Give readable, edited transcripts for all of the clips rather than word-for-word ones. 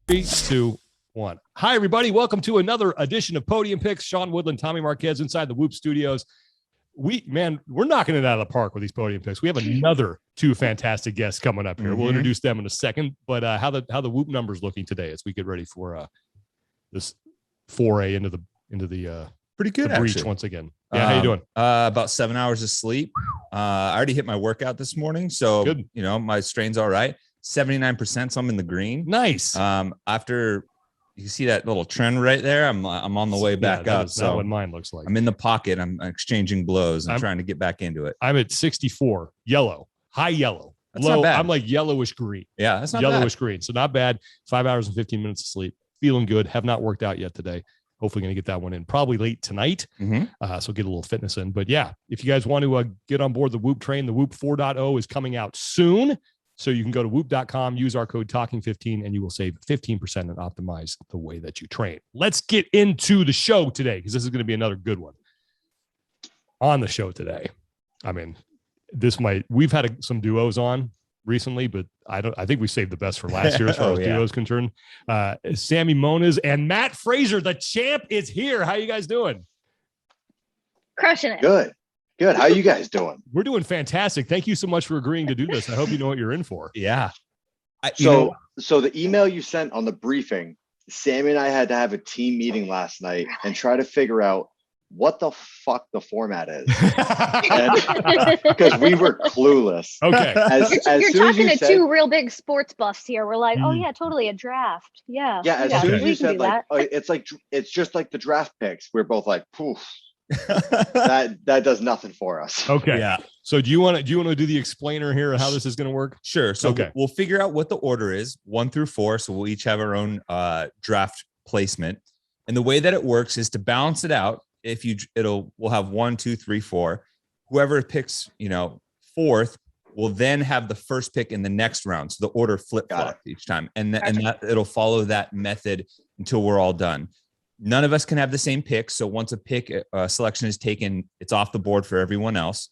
3, 2, 1. Hi, everybody. Welcome to another edition of Podium Picks. Sean Woodland, Tommy Marquez inside the Whoop Studios. We're knocking it out of the park with these Podium Picks. We have another two fantastic guests coming up here. Mm-hmm. We'll introduce them in a second. But how the Whoop numbers looking today as we get ready for this foray into the pretty good the breach actually. Once again. Yeah, how you doing? About 7 hours of sleep. I already hit my workout this morning, so good. My strain's all right. 79%, so I'm in the green. Nice. After you see that little trend right there, I'm on the way back up. So not what mine looks like. I'm in the pocket. I'm exchanging blows. I'm trying to get back into it. I'm at 64, yellow, high yellow. That's low. Not bad. I'm like yellowish green. Yeah, that's not yellowish green. So not bad. 5 hours and 15 minutes of sleep. Feeling good. Have not worked out yet today. Hopefully going to get that one in probably late tonight. Mm-hmm. So get a little fitness in. But yeah, if you guys want to get on board the Whoop train, the Whoop 4.0 is coming out soon. So you can go to whoop.com, use our code TALKING15, and you will save 15% and optimize the way that you train. Let's get into the show today, because this is going to be another good one. On the show today, I mean, we've had some duos on recently, but I think we saved the best for last year as far as duos concerned. Sammy Moniz and Matt Fraser, the champ, is here. How you guys doing? Crushing it. Good. How are you guys doing? We're doing fantastic. Thank you so much for agreeing to do this. I hope you know what you're in for. Yeah. So the email you sent on the briefing, Sammy and I had to have a team meeting last night and try to figure out what the fuck the format is. Because we were clueless. Okay. You're talking to two real big sports buffs here. We're like, oh yeah, totally a draft. Yeah. Yeah. As soon as you said it's just like the draft picks, we're both like, poof. that does nothing for us. Okay. Yeah. So do you want to do the explainer here of how this is going to work? Sure. So we'll figure out what the order is, 1 through 4. So we'll each have our own draft placement. And the way that it works is to balance it out. We'll have 1, 2, 3, 4. Whoever picks, fourth will then have the first pick in the next round. So the order flip-flop each time. And that it'll follow that method until we're all done. None of us can have the same pick. So once a pick selection is taken, it's off the board for everyone else.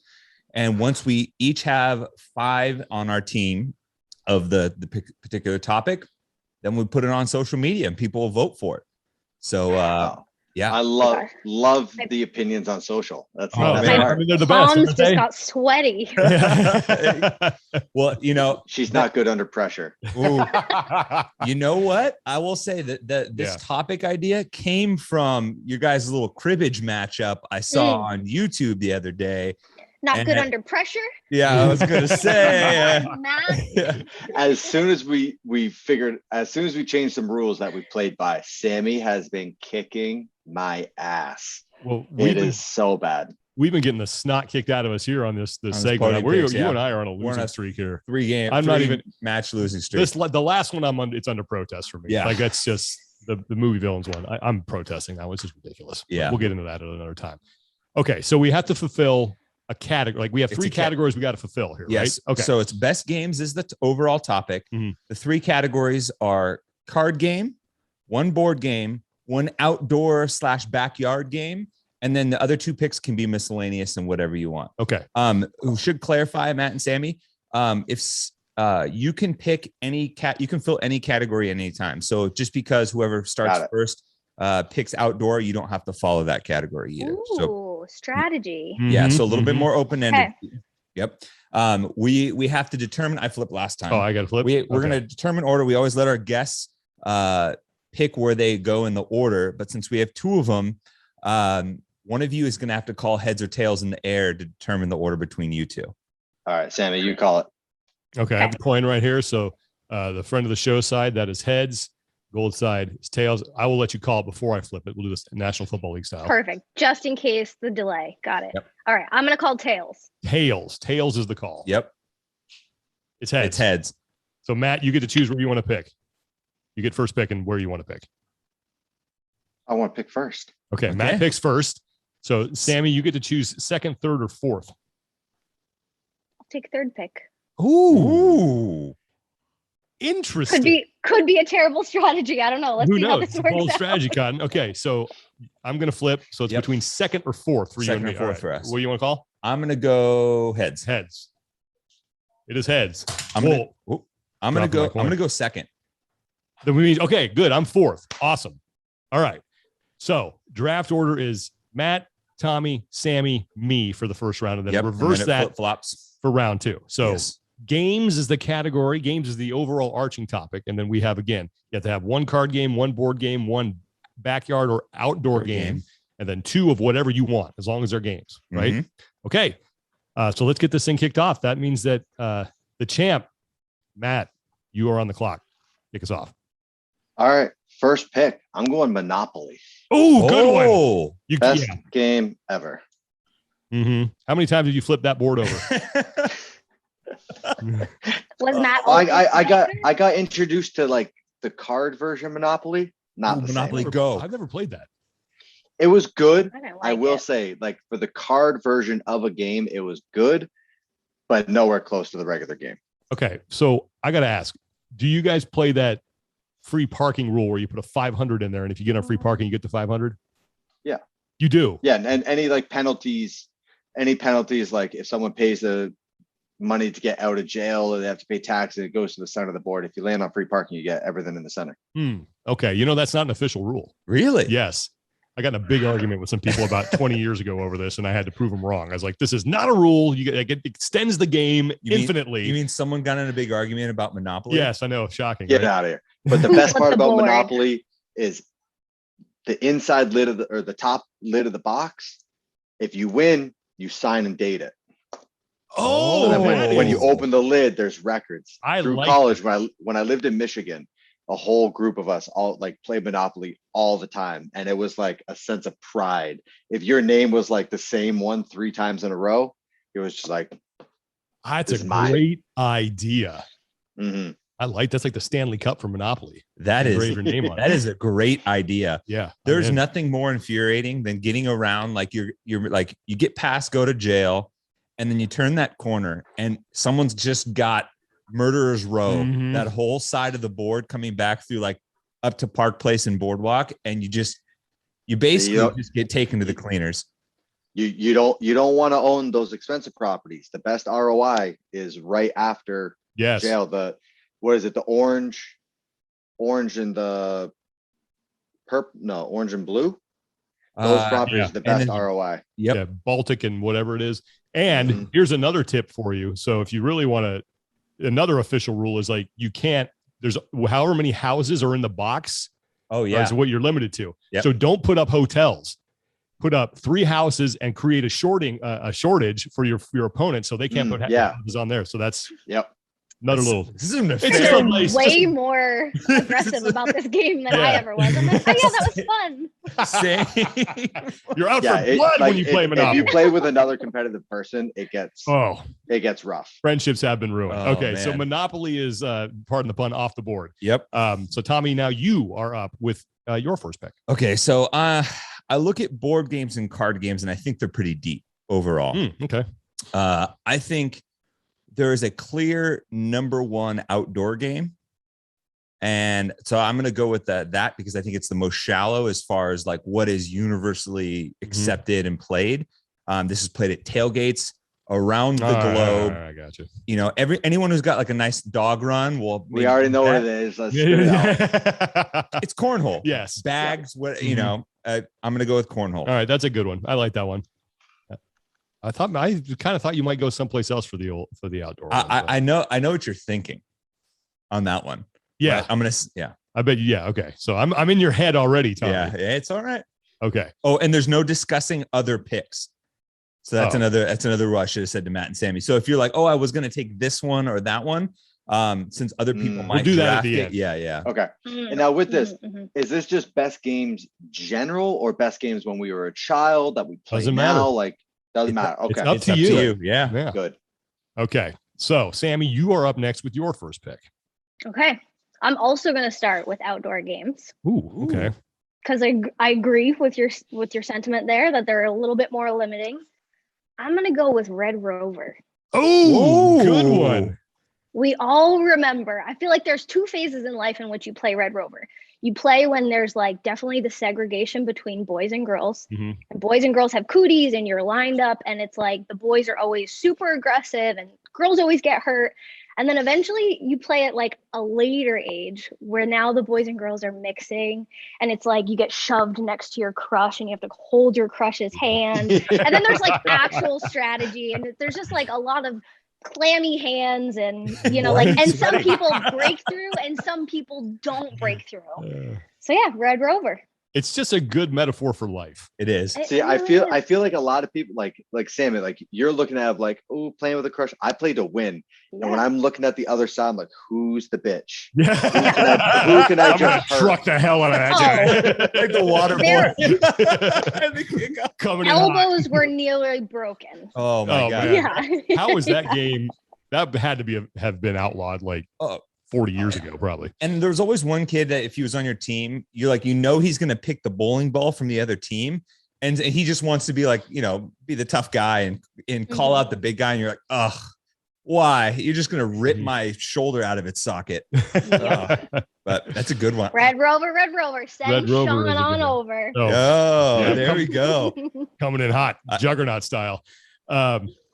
And once we each have 5 on our team of the particular topic, then we put it on social media and people will vote for it. So, yeah, I love the opinions on social. That's they're the best. Palms just got sweaty. Well, she's not good under pressure. You know what? I will say that this topic idea came from your guys' little cribbage matchup I saw on YouTube the other day. Not good under pressure. Yeah, I was gonna say. As soon as we changed some rules that we played by, Sammy has been kicking my ass. Well, it is so bad. We've been getting the snot kicked out of us here on this segment. You and I are on a losing streak here. 3 game. I'm not even match losing streak. The last one it's under protest for me. Yeah, like that's just the movie villains one. I'm protesting that. It's just ridiculous. Yeah, we'll get into that at another time. Okay, so we have to fulfill a category. Like we have 3 categories we got to fulfill here. Yes. Right? Okay. So it's best games is the overall topic. Mm-hmm. The 3 categories are card game, 1 board game, 1 outdoor / backyard game, and then the other 2 picks can be miscellaneous and whatever you want. Okay. Who should clarify, Matt and Sammy, if you can pick you can fill any category at any time. So just because whoever starts first picks outdoor, you don't have to follow that category either. Ooh, strategy. Yeah, so a little bit more open-ended. Okay. Yep. We have to determine. I flipped last time. Oh, I got to flip. We're going to determine order. We always let our guests pick where they go in the order, but since we have 2 of them, one of you is going to have to call heads or tails in the air to determine the order between you 2. All right, Sammy, you call it. Okay, I have the coin right here. So the friend of the show side, that is heads. Gold side is tails. I will let you call it before I flip it. We'll do this National Football League style. Perfect. Just in case the delay. Got it. Yep. All right. I'm going to call tails. Tails is the call. Yep. It's heads. It's heads. So Matt, you get to choose where you want to pick. You get first pick and where you want to pick. I want to pick first. Okay. Matt picks first. So Sammy, you get to choose second, third, or fourth. I'll take 3rd pick. Ooh. Interesting. Could be a terrible strategy. I don't know. Let's see how this works bold out. strategy, Catan. Okay, so I'm gonna flip. So it's between second or fourth for you and me. Second or fourth for us. What do you want to call? I'm gonna go heads. Heads. It is heads. I'm gonna go second. Then we mean, okay, good. I'm fourth. Awesome. All right. So draft order is Matt, Tommy, Sammy, me for the first round, and then reverse and then that flip-flops for round 2. So games is the category. Games is the overall arching topic. And then we have, again, you have to have one card game, one board game, one backyard or outdoor game, and then 2 of whatever you want, as long as they're games, right? Mhm. Okay. So let's get this thing kicked off. That means that the champ, Matt, you are on the clock. Kick us off. All right. First pick. I'm going Monopoly. Oh, good one. You, Best game ever. Mm-hmm. How many times did you flip that board over? Was Matt? I got introduced to like the card version of Monopoly. Not the Monopoly same. Go. I've never played that. It was good. I will say, like for the card version of a game, it was good, but nowhere close to the regular game. Okay, so I got to ask: do you guys play that free parking rule where you put a 500 in there, and if you get on free parking, you get to 500? Yeah, you do. Yeah, and any like penalties, like if someone pays the money to get out of jail, or they have to pay tax, and it goes to the center of the board. If you land on free parking, you get everything in the center. Okay, that's not an official rule. Really? Yes. I got in a big argument with some people about 20 years ago over this, and I had to prove them wrong. I was like, this is not a rule. It extends the game infinitely. You mean someone got in a big argument about Monopoly? Yes, I know. Shocking. Get out of here. But the best part about Monopoly is the inside lid of the top lid of the box. If you win, you sign and date it. Oh, so when you open the lid, there's records. Through college, when I lived in Michigan, a whole group of us all like played Monopoly all the time. And it was like a sense of pride. If your name was like the same one 3 times in a row, it was just like, that's a great idea. Mm-hmm. That's like the Stanley Cup for Monopoly. That is your name on that is a great idea. Yeah. There's nothing more infuriating than getting around like you're like you get past go to jail and then you turn that corner and someone's just got Murderer's Row, that whole side of the board coming back through like up to Park Place and Boardwalk, and you basically just get taken to the cleaners. You don't want to own those expensive properties. The best ROI is right after jail. What is it? The orange and the orange and blue. Those properties are the best ROI. Yep. Yeah, Baltic and whatever it is. And here's another tip for you. So if you really want to, another official rule is like there's however many houses are in the box. Oh yeah. Is what you're limited to. Yep. So don't put up hotels. Put up 3 houses and create a shortage for your opponent, so they can't put houses on there. So that's another little. This is it's way more aggressive about this game than I ever was. I'm like, that was fun. You're out for blood when you play Monopoly. If you play with another competitive person, it gets rough. Friendships have been ruined. Man. So Monopoly is, pardon the pun, off the board. Yep. So Tommy, now you are up with your first pick. Okay, so I look at board games and card games, and I think they're pretty deep overall. Okay. I think there is a clear number 1 outdoor game. And so I'm going to go with that because I think it's the most shallow as far as like what is universally accepted and played. This is played at tailgates around the globe. I got you. Anyone who's got like a nice dog run. Well, we already know what it is. Let's spit it out. It's cornhole. Yes. Bags. What, I'm going to go with cornhole. All right. That's a good one. I like that one. I kind of thought you might go someplace else for the outdoor. I know what you're thinking on that one. Yeah. I'm going to, I bet you. Yeah. Okay. So I'm in your head already, Tommy. Yeah. It's all right. Okay. Oh, and there's no discussing other picks. So that's another rule I should have said to Matt and Sammy. So if you're like, oh, I was going to take this one or that one, since other people might do that at the end. Yeah. Okay. And now with this, is this just best games general or best games when we were a child that we play Doesn't now? matter. Like, doesn't matter. Okay. It's up to you. Yeah. Good. Okay. So Sammy, you are up next with your first pick. Okay. I'm also going to start with outdoor games. Ooh. Okay. Because I agree with your sentiment there that they're a little bit more limiting. I'm going to go with Red Rover. Oh, good one. We all remember. I feel like there's 2 phases in life in which you play Red Rover. You play when there's like definitely the segregation between boys and girls. And boys and girls have cooties and you're lined up and it's like the boys are always super aggressive and girls always get hurt. And then eventually you play at like a later age where now the boys and girls are mixing, and it's like you get shoved next to your crush and you have to hold your crush's hand. And then there's like actual strategy, and there's just like a lot of clammy hands, and like, and some people break through and some people don't break through. So yeah, Red Rover. It's just a good metaphor for life. It is. See, I feel like a lot of people like Sammy, like you're looking at like, oh, playing with a crush. I play to win. Yeah. And when I'm looking at the other side, I'm like, who's the bitch? Yeah. Who can I just truck the hell out of that guy? Like the water boy. Coming elbows were nearly broken. Oh my God. Man. Yeah. How was that game? That had to have been outlawed like 40 years ago, probably. And there's always one kid that if he was on your team, you're like, he's going to pick the bowling ball from the other team. And he just wants to be like, be the tough guy and call out the big guy. And you're like, ugh, why? You're just going to rip my shoulder out of its socket. But that's a good one. Red Rover. Send Sean on over. There we go. Coming in hot, juggernaut style.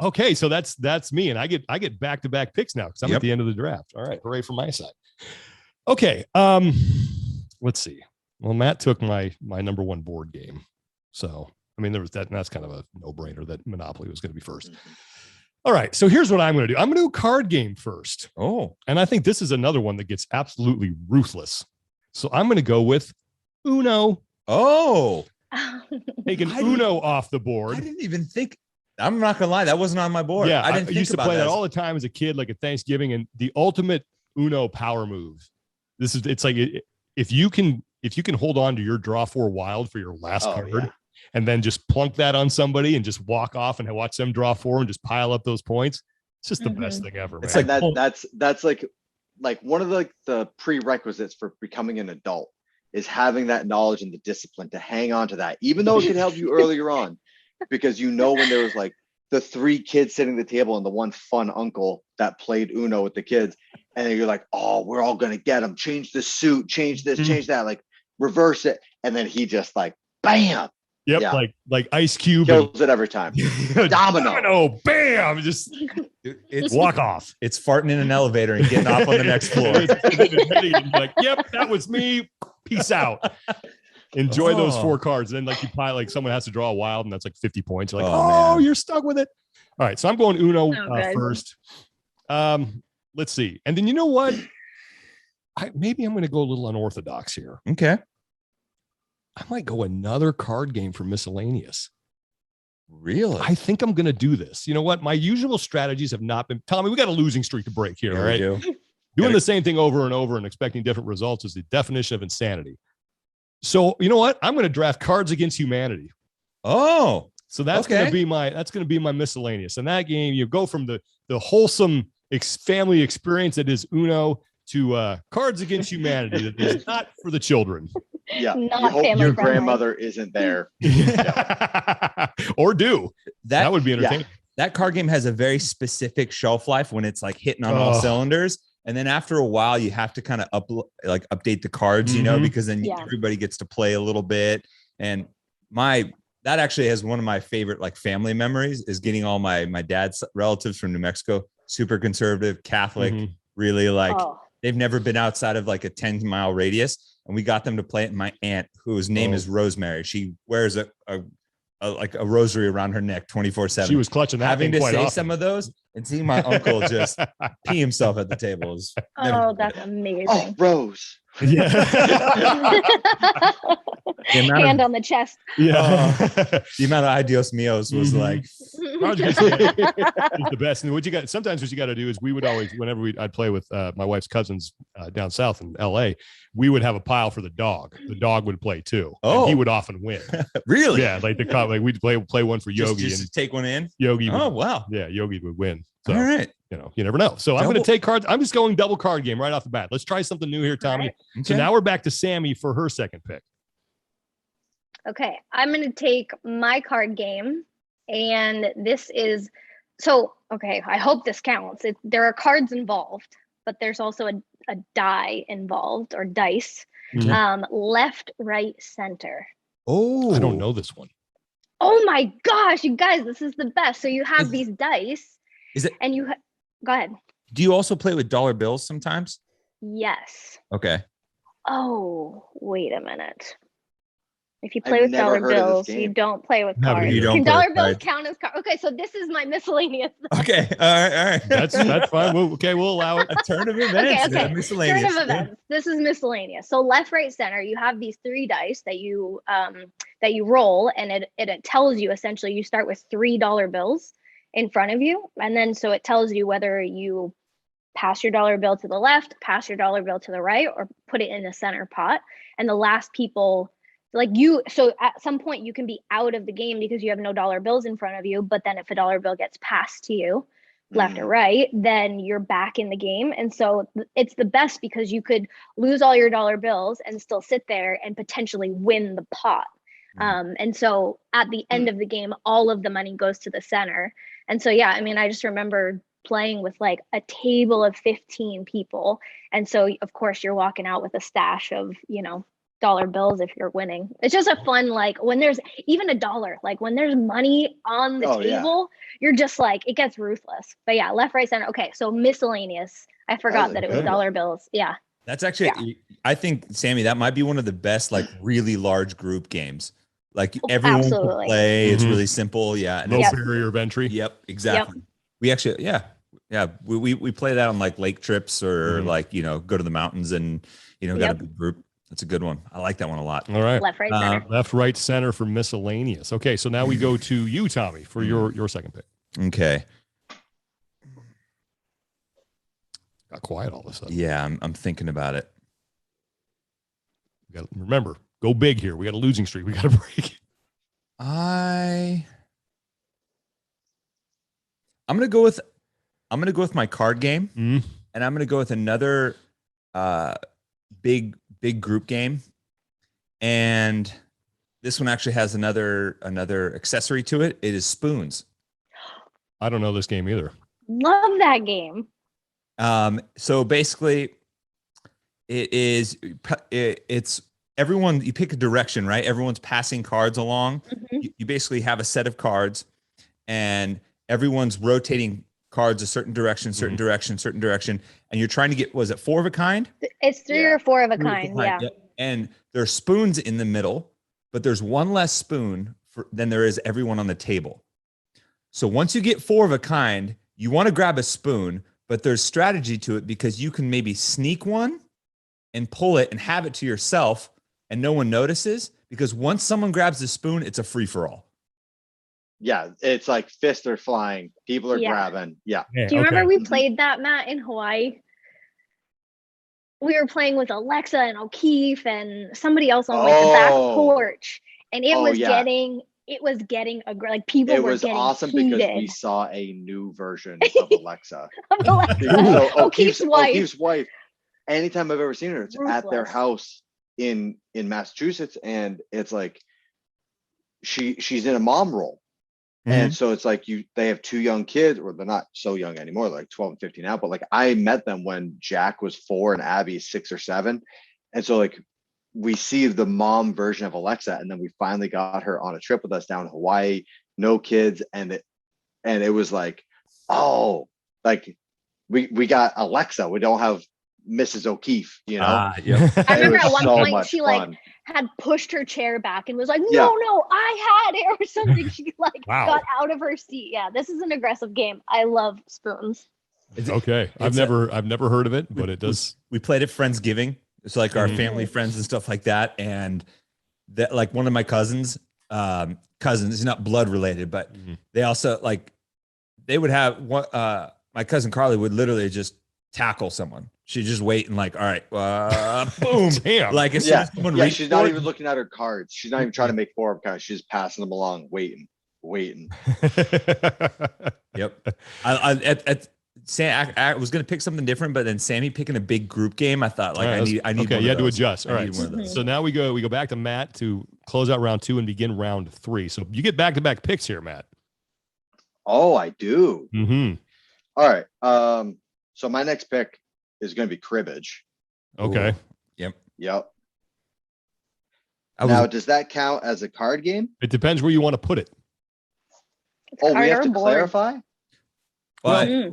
Okay, so that's me, and I get back-to-back picks now because I'm at the end of the draft. All right, hooray from my side. Okay, let's see. Well, Matt took my number one board game, so I mean there was that, and that's kind of a no-brainer that Monopoly was going to be first. All right, so here's what I'm going to do. I'm going to do a card game first. Oh, and I think this is another one that gets absolutely ruthless. So I'm going to go with Uno. Oh, taking Uno off the board. I didn't even think. I'm not gonna lie, that wasn't on my board. Yeah, I used to play that all the time as a kid, like at Thanksgiving, and the ultimate Uno power move. It's like if you can hold on to your draw four wild for your last card, and then just plunk that on somebody and just walk off and watch them draw four and just pile up those points. It's just the best thing ever. It's man. That's like one of the prerequisites for becoming an adult is having that knowledge and the discipline to hang on to that, even though it can help you earlier on. Because when there was like the three kids sitting at the table and the one fun uncle that played Uno with the kids, and then you're like, oh, we're all gonna get him. Change the suit, change this, change that, like reverse it, and then he just like bam. Yep, yeah. like Ice Cube kills it every time. Domino, bam, just walk off. It's farting in an elevator and getting off on the next floor. Like, yep, that was me. Peace out. Enjoy those four cards. And then like you pile, like someone has to draw a wild and that's like 50 points. You're like, you're stuck with it. All right. So I'm going Uno first. Let's see. And then you know what? Maybe I'm going to go a little unorthodox here. Okay. I might go another card game for miscellaneous. Really? I think I'm going to do this. You know what? My usual strategies have not been, Tommy, we got a losing streak to break here. All right. Doing the same thing over and over and expecting different results is the definition of insanity. So you know what? I'm going to draft Cards Against Humanity. Oh, so that's going to be my miscellaneous. And that game, you go from the wholesome family experience that is Uno to Cards Against Humanity that is not for the children. Yeah, you hope your grandmother isn't there, or that would be entertaining. Yeah. That card game has a very specific shelf life when it's like hitting on all cylinders. And then after a while, you have to kind of update the cards, because then everybody gets to play a little bit. And that actually has one of my favorite like family memories is getting all my dad's relatives from New Mexico, super conservative, Catholic, really like they've never been outside of like a 10-mile radius. And we got them to play it. And my aunt, whose name is Rosemary, she wears a rosary around her neck 24/7. She was clutching that. Having to say often. Some of those and seeing my uncle just pee himself at the table is that's amazing. Oh, Rose. Yeah. Hand on the chest. Yeah. The amount of adios mios was like it's the best. And sometimes what you got to do is we would always, whenever I'd play with my wife's cousins down south in LA, we would have a pile for the dog. The dog would play too. And he would often win. Really? Yeah. Like we'd play one for Yogi just and take one in. Yogi. Wow. Yeah. Yogi would win. So, all right. You never know. So I'm going to take cards. I'm just going double card game right off the bat. Let's try something new here, Tommy. Right. Okay. So now we're back to Sammy for her second pick. Okay. I'm going to take my card game. And this is, I hope this counts. There are cards involved, but there's also a die involved or dice. Left, right, center. Oh, I don't know this one. Oh my gosh, you guys, this is the best. So you have these dice. Is it? And go ahead. Do you also play with dollar bills sometimes? Yes. Okay. Oh, wait a minute. If you play with dollar bills, you don't play with Never cards. either. Can dollar bills count as cards? Okay, so this is my miscellaneous. Okay, all right. That's fine. We'll allow it. A turn of events. Okay. Miscellaneous. Turn of events. This is miscellaneous. So left, right, center. You have these 3 dice that you roll, and it tells you essentially you start with $3 bills in front of you, and then so it tells you whether you pass your dollar bill to the left, pass your dollar bill to the right, or put it in the center pot. And the last people. So at some point you can be out of the game because you have no dollar bills in front of you. But then if a dollar bill gets passed to you left or right, then you're back in the game. And so it's the best because you could lose all your dollar bills and still sit there and potentially win the pot. And so at the end of the game, all of the money goes to the center. And so, yeah, I mean, I just remember playing with like a table of 15 people. And so of course you're walking out with a stash of, dollar bills if you're winning. It's just a fun, like when there's even a dollar, like when there's money on the table, you're just like, it gets ruthless. But yeah, left, right, center. Okay, so miscellaneous. I forgot that it was dollar bills. Yeah. That's actually, I think, Sammy, that might be one of the best, like really large group games. Like everyone can play. It's really simple. Yeah. No barrier of entry. Yep, exactly. We actually, we play that on like lake trips or like, go to the mountains and, got a big group. That's a good one. I like that one a lot. All right. Left, right, center. Left, right, center for miscellaneous. Okay, so now we go to you, Tommy, for your second pick. Okay. Got quiet all of a sudden. Yeah, I'm thinking about it. We got to remember, go big here. We got a losing streak. We got to break. I'm gonna go with my card game, and I'm gonna go with another big group game, and this one actually has another accessory to it. It is spoons. I don't know this game either. Love that game. So basically it's everyone, you pick a direction, right? Everyone's passing cards along. You basically have a set of cards and everyone's rotating cards a certain direction, and you're trying to get, was it 4 of a kind? It's 3 or 4 of a kind. Yeah. And there's spoons in the middle, but there's one less spoon than there is everyone on the table. So once you get 4 of a kind, you want to grab a spoon, but there's strategy to it because you can maybe sneak one and pull it and have it to yourself and no one notices, because once someone grabs the spoon, it's a free for all. Yeah, it's like fists are flying. People are grabbing. Yeah. Do you remember we played that, Matt, in Hawaii? We were playing with Alexa and O'Keefe and somebody else on like the back porch, and it was getting like people were getting awesome heated. Because we saw a new version of Alexa. So O'Keefe's wife. Anytime I've ever seen her, it's at their house in Massachusetts, and it's like she's in a mom role. And so it's like they have 2 young kids, or they're not so young anymore, like 12 and 15 now. But like I met them when Jack was 4 and Abby 6 or 7. And so like we see the mom version of Alexa, and then we finally got her on a trip with us down in Hawaii, no kids. And it was like, oh, like we got Alexa. We don't have Mrs. O'Keefe, Yep. I remember at one point she like had pushed her chair back and was like, no, I had it or something. She like got out of her seat. Yeah, this is an aggressive game. I love spoons. Okay. I've never heard of it, but it does. We played at Friendsgiving. It's like our family friends and stuff like that. And that, like, one of my cousins, he's not blood related, but they also like, they would have one, my cousin Carly would literally just tackle someone. She'd just wait and like, all right, boom. Damn. Like, as soon as someone reached she's not even looking at her cards. She's not even trying to make 4 of cards. She's just passing them along, waiting. Yep. I was going to pick something different, but then Sammy picking a big group game, I thought, like, I need. Okay, you had to adjust. All right. So now we go back to Matt to close out round 2 and begin round 3. So you get back-to-back picks here, Matt. Oh, I do. All right. So my next pick is going to be Cribbage. Okay. Ooh. Yep. Now, does that count as a card game? It depends where you want to put it. We have to clarify? Well,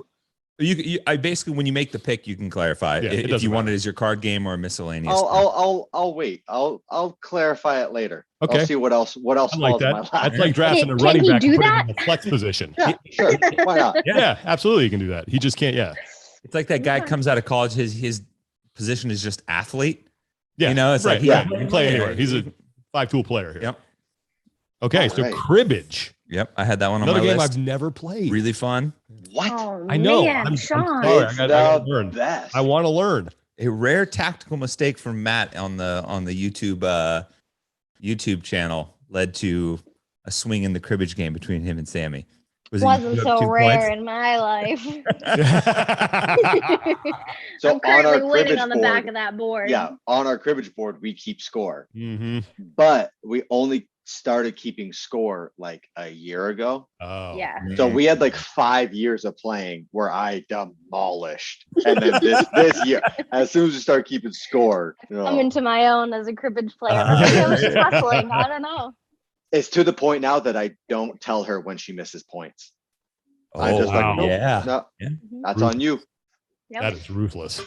I basically, when you make the pick, you can clarify if you want it as your card game or a miscellaneous. I'll wait. I'll clarify it later. Okay. I'll see what else falls in my lap. That's like drafting a running back and putting him in the flex position. Yeah, sure. Why not? Yeah, absolutely. You can do that. He just can't. Yeah. It's like that guy comes out of college. His position is just athlete. Yeah. You know, it's like he can play anywhere. He's a 5-tool player here. Yep. Okay. So cribbage. Yep. I had that one on Another my game list. I've never played. Really fun. What? Oh, I know. Man, I'm Sean. sorry. It's I gotta learn. best. I want to learn. A rare tactical mistake from Matt on the YouTube channel led to a swing in the cribbage game between him and Sammy. Wasn't so rare in my life. So I'm currently on our winning cribbage on the board, back of that board. yeah, on our cribbage board, we keep score, Mm-hmm. but we only started keeping score like a year ago. Oh. Yeah. So we had like 5 years of playing where I demolished. And then this year, as soon as we start keeping score, I'm into my own as a cribbage player. Maybe I was just hustling. I don't know. it's to the point now that I don't tell her when she misses points. I'm Oh, just wow. like, nope, Yeah. no, Yeah. that's on you. Yep. That is ruthless.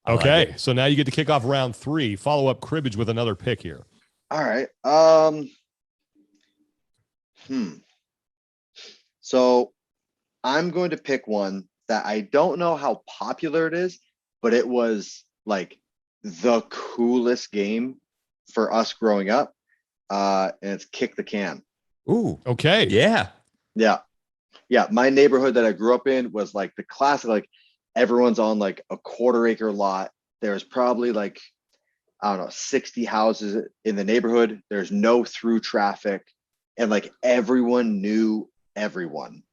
I like Okay. So now you get to kick off round 3. Follow up cribbage with another pick here. All right. So I'm going to pick one that I don't know how popular it is, but it was like the coolest game for us growing up. And it's Kick the Can. Ooh. Okay. Yeah. Yeah. Yeah. My neighborhood that I grew up in was like the classic, like everyone's on like a 1/4 acre lot. There's probably like, I don't know, 60 houses in the neighborhood. There's no through traffic. And like everyone knew everyone.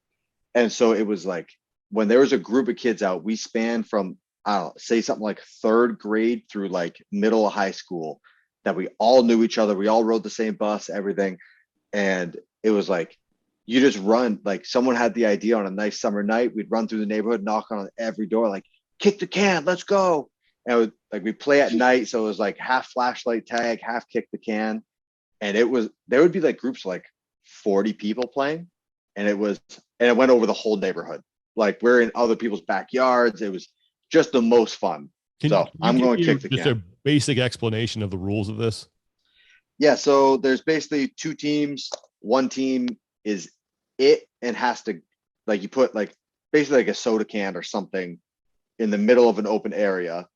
And so it was like when there was a group of kids out, we spanned from, I don't know, say something like 3rd grade through like middle of high school, that we all knew each other. We all rode the same bus, everything. And it was like, you just run, like someone had the idea on a nice summer night. We'd run through the neighborhood, knock on every door, like, kick the can, let's go. And it was, like we play at night. So it was like half flashlight tag, half kick the can. And there would be like groups of like 40 people playing. And it went over the whole neighborhood. Like we're in other people's backyards. It was just the most fun. I'm going to kick the can. Just a basic explanation of the rules of this. Yeah. So there's basically 2 teams. One team is it and has to, like, you put like basically like a soda can or something in the middle of an open area.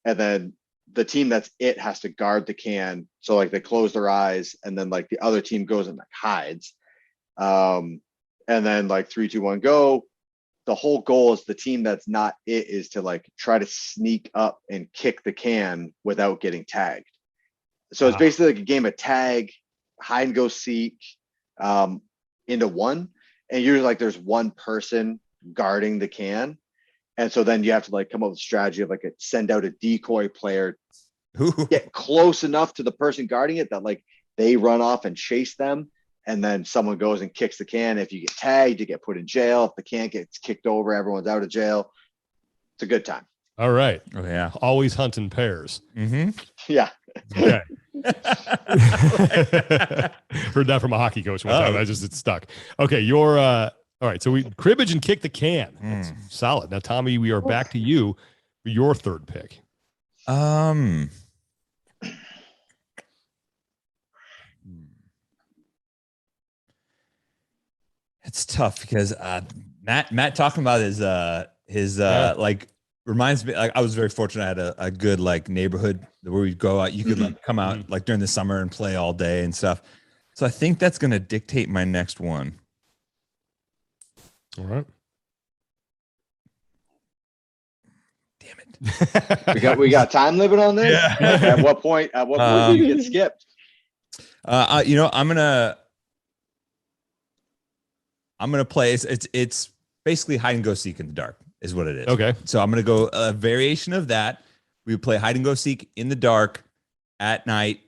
And then the team that's it has to guard the can. So like they close their eyes and then like the other team goes and like hides. And then like 3, 2, 1, go. The whole goal is the team that's not it is to like try to sneak up and kick the can without getting tagged. So it's basically like a game of tag, hide and go seek, into one. And usually like there's one person guarding the can. And so then you have to like come up with a strategy of like send out a decoy player, get close enough to the person guarding it that like they run off and chase them. And then someone goes and kicks the can. If you get tagged, you get put in jail. If the can gets kicked over, everyone's out of jail. It's a good time. All right. Oh yeah. Always hunt in pairs. Mm-hmm. Yeah. Okay. Heard that from a hockey coach one time. It stuck. Okay. You're all right. So we cribbage and kick the can. That's solid. Now, Tommy, we are back to you for your 3rd pick. It's tough because Matt talking about his like reminds me, like I was very fortunate. I had a good like neighborhood where we'd go out. You could like come out like during the summer and play all day and stuff. So I think that's going to dictate my next one. All right. Damn it. we got time limit on this. Yeah. Like, at what point do you get skipped? I'm gonna play. It's basically hide and go seek in the dark is what it is. Okay. So I'm gonna go a variation of that. We play hide and go seek in the dark at night.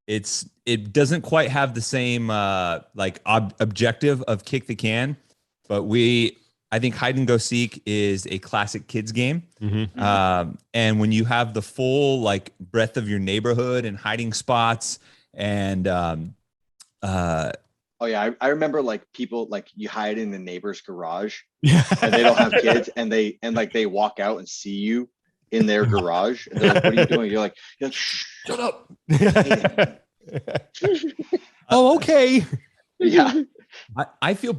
It doesn't quite have the same objective of kick the can, but I think hide and go seek is a classic kids game. Mm-hmm. And when you have the full like breadth of your neighborhood and hiding spots and Oh yeah, I remember like people like you hide in the neighbor's garage Yeah. and they don't have kids and they walk out and see you in their garage and they're like, "What are you doing?" You're like Shh, Shut up. Oh, okay. yeah. I feel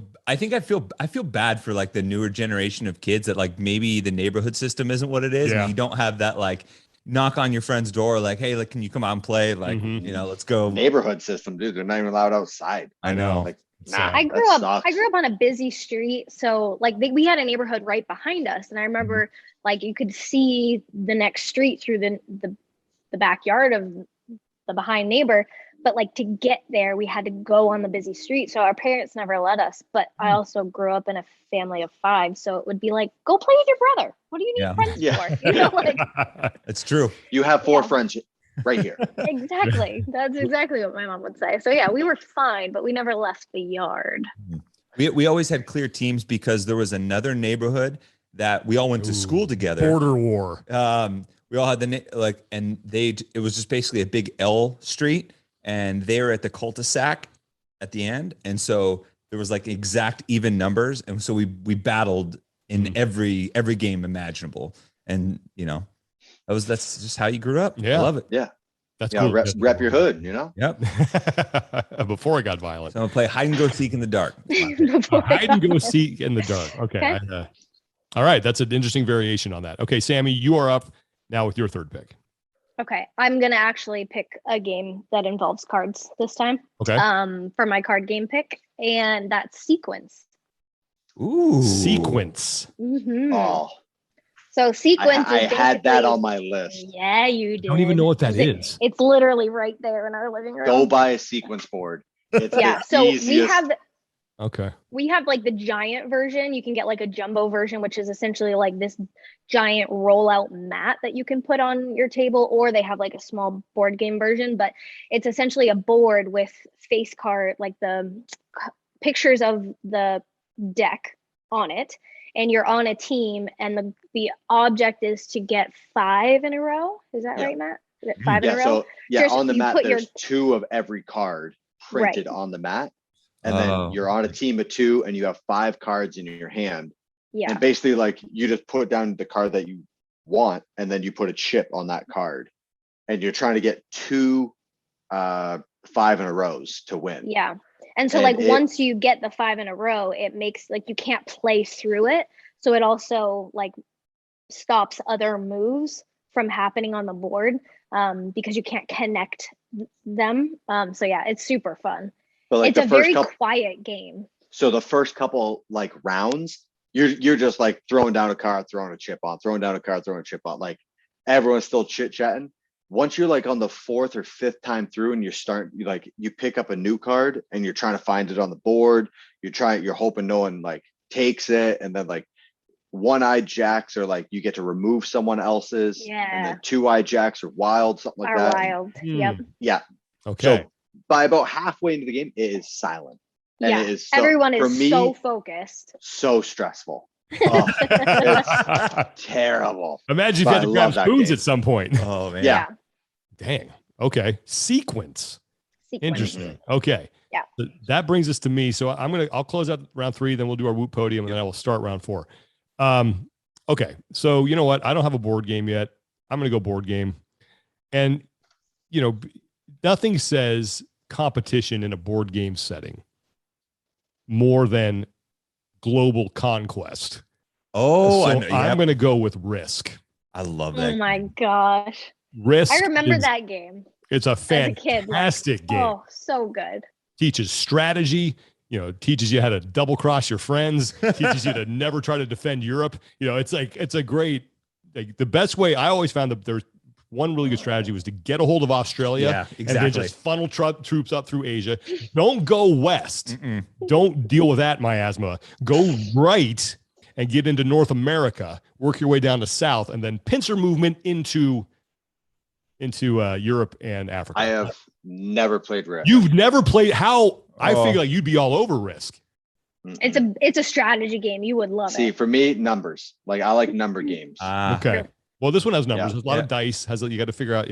bad for like the newer generation of kids that like maybe the neighborhood system isn't what it is, Yeah. and you don't have that like knock on your friend's door like, hey, like, can you come out and play? Like, let's go. Neighborhood system, dude. They're not even allowed outside. I know. Like, nah, I grew up on a busy street, so like we had a neighborhood right behind us, and I remember like you could see the next street through the backyard of the behind neighbor, but like to get there we had to go on the busy street, so our parents never let us. But I also grew up in a family of 5, so it would be like, go play with your brother. What do you need friends for? You know, like it's true. You have 4 friends right here. Exactly. That's exactly what my mom would say. So yeah, we were fine, but we never left the yard. We always had clear teams because there was another neighborhood that we all went to school together. Border war. We all had it was just basically a big L street, and they were at the cul-de-sac at the end. And so there was like exact even numbers. And so we battled in every game imaginable. And that's just how you grew up. Yeah. I love it. Yeah. That's cool. Rep your hood, you know? Yep. Before I got violent. So I'm gonna play hide and go seek in the dark. Hide and go seek in the dark. Okay. All right. That's an interesting variation on that. Okay, Sammy, you are up now with your third pick. Okay. I'm going to actually pick a game that involves cards this time. Okay. For my card game pick, and that's Sequence. Ooh. Sequence. Mm-hmm. Oh, So Sequence I is had that on my list. Yeah, you did. I don't even know what that is. It's literally right there in our living room. Go buy a Sequence board. It's so easiest. we have like the giant version. You can get like a jumbo version, which is essentially like this giant rollout mat that you can put on your table, or they have like a small board game version, but it's essentially a board with face card, like the pictures of the deck on it, and you're on a team, and the object is to get 5 in a row. Is that right, Matt? Is it 5 in a row? So Just on the mat there's your 2 of every card printed on the mat. And then you're on a team of 2 and you have 5 cards in your hand. Yeah. And basically like you just put down the card that you want and then you put a chip on that card. And you're trying to get 2 5 in a rows to win. Yeah. And so once you get the 5 in a row, it makes like you can't play through it. So it also like stops other moves from happening on the board because you can't connect them. So yeah, it's super fun. But like it's a very quiet game. So the first couple like rounds, you're just like throwing down a card, throwing a chip on, throwing down a card, throwing a chip on. Like everyone's still chit-chatting. Once you're like on the 4th or 5th time through and you pick up a new card and you're trying to find it on the board, you're hoping no one like takes it, and then like 1-eyed jacks are like you get to remove someone else's, and then 2-eyed jacks are wild, something like that. Wild. Yep. Yeah. Okay. So by about halfway into the game, it is silent. And it is everyone is so focused. So stressful. Oh, it's terrible. Imagine if you had to grab spoons at some point. Oh man. Yeah. Dang. Okay. Sequence. Interesting. Okay. Yeah. That brings us to me. So I'll close out round 3, then we'll do our Whoop Podium, and then I will start round 4. Okay. So you know what? I don't have a board game yet. I'm going to go board game. And nothing says competition in a board game setting more than global conquest. Oh, so I'm going to go with Risk. I love that. Oh my gosh. Risk. I remember that game. It's a fantastic game. Oh, so good. Teaches strategy, teaches you how to double cross your friends, teaches you to never try to defend Europe. It's a great, the best way. I always found that there's one really good strategy was to get a hold of Australia, exactly, and then just funnel troops up through Asia. Don't go west. Don't deal with that miasma. Go right and get into North America, work your way down to South, and then pincer movement into Europe and Africa. I have never played Risk. You've never played? How? I figure like you'd be all over Risk. It's a strategy game. You would love it. See, for me, numbers. Like I like number games. Okay. Well, this one has numbers. There's a lot of dice. You got to figure out.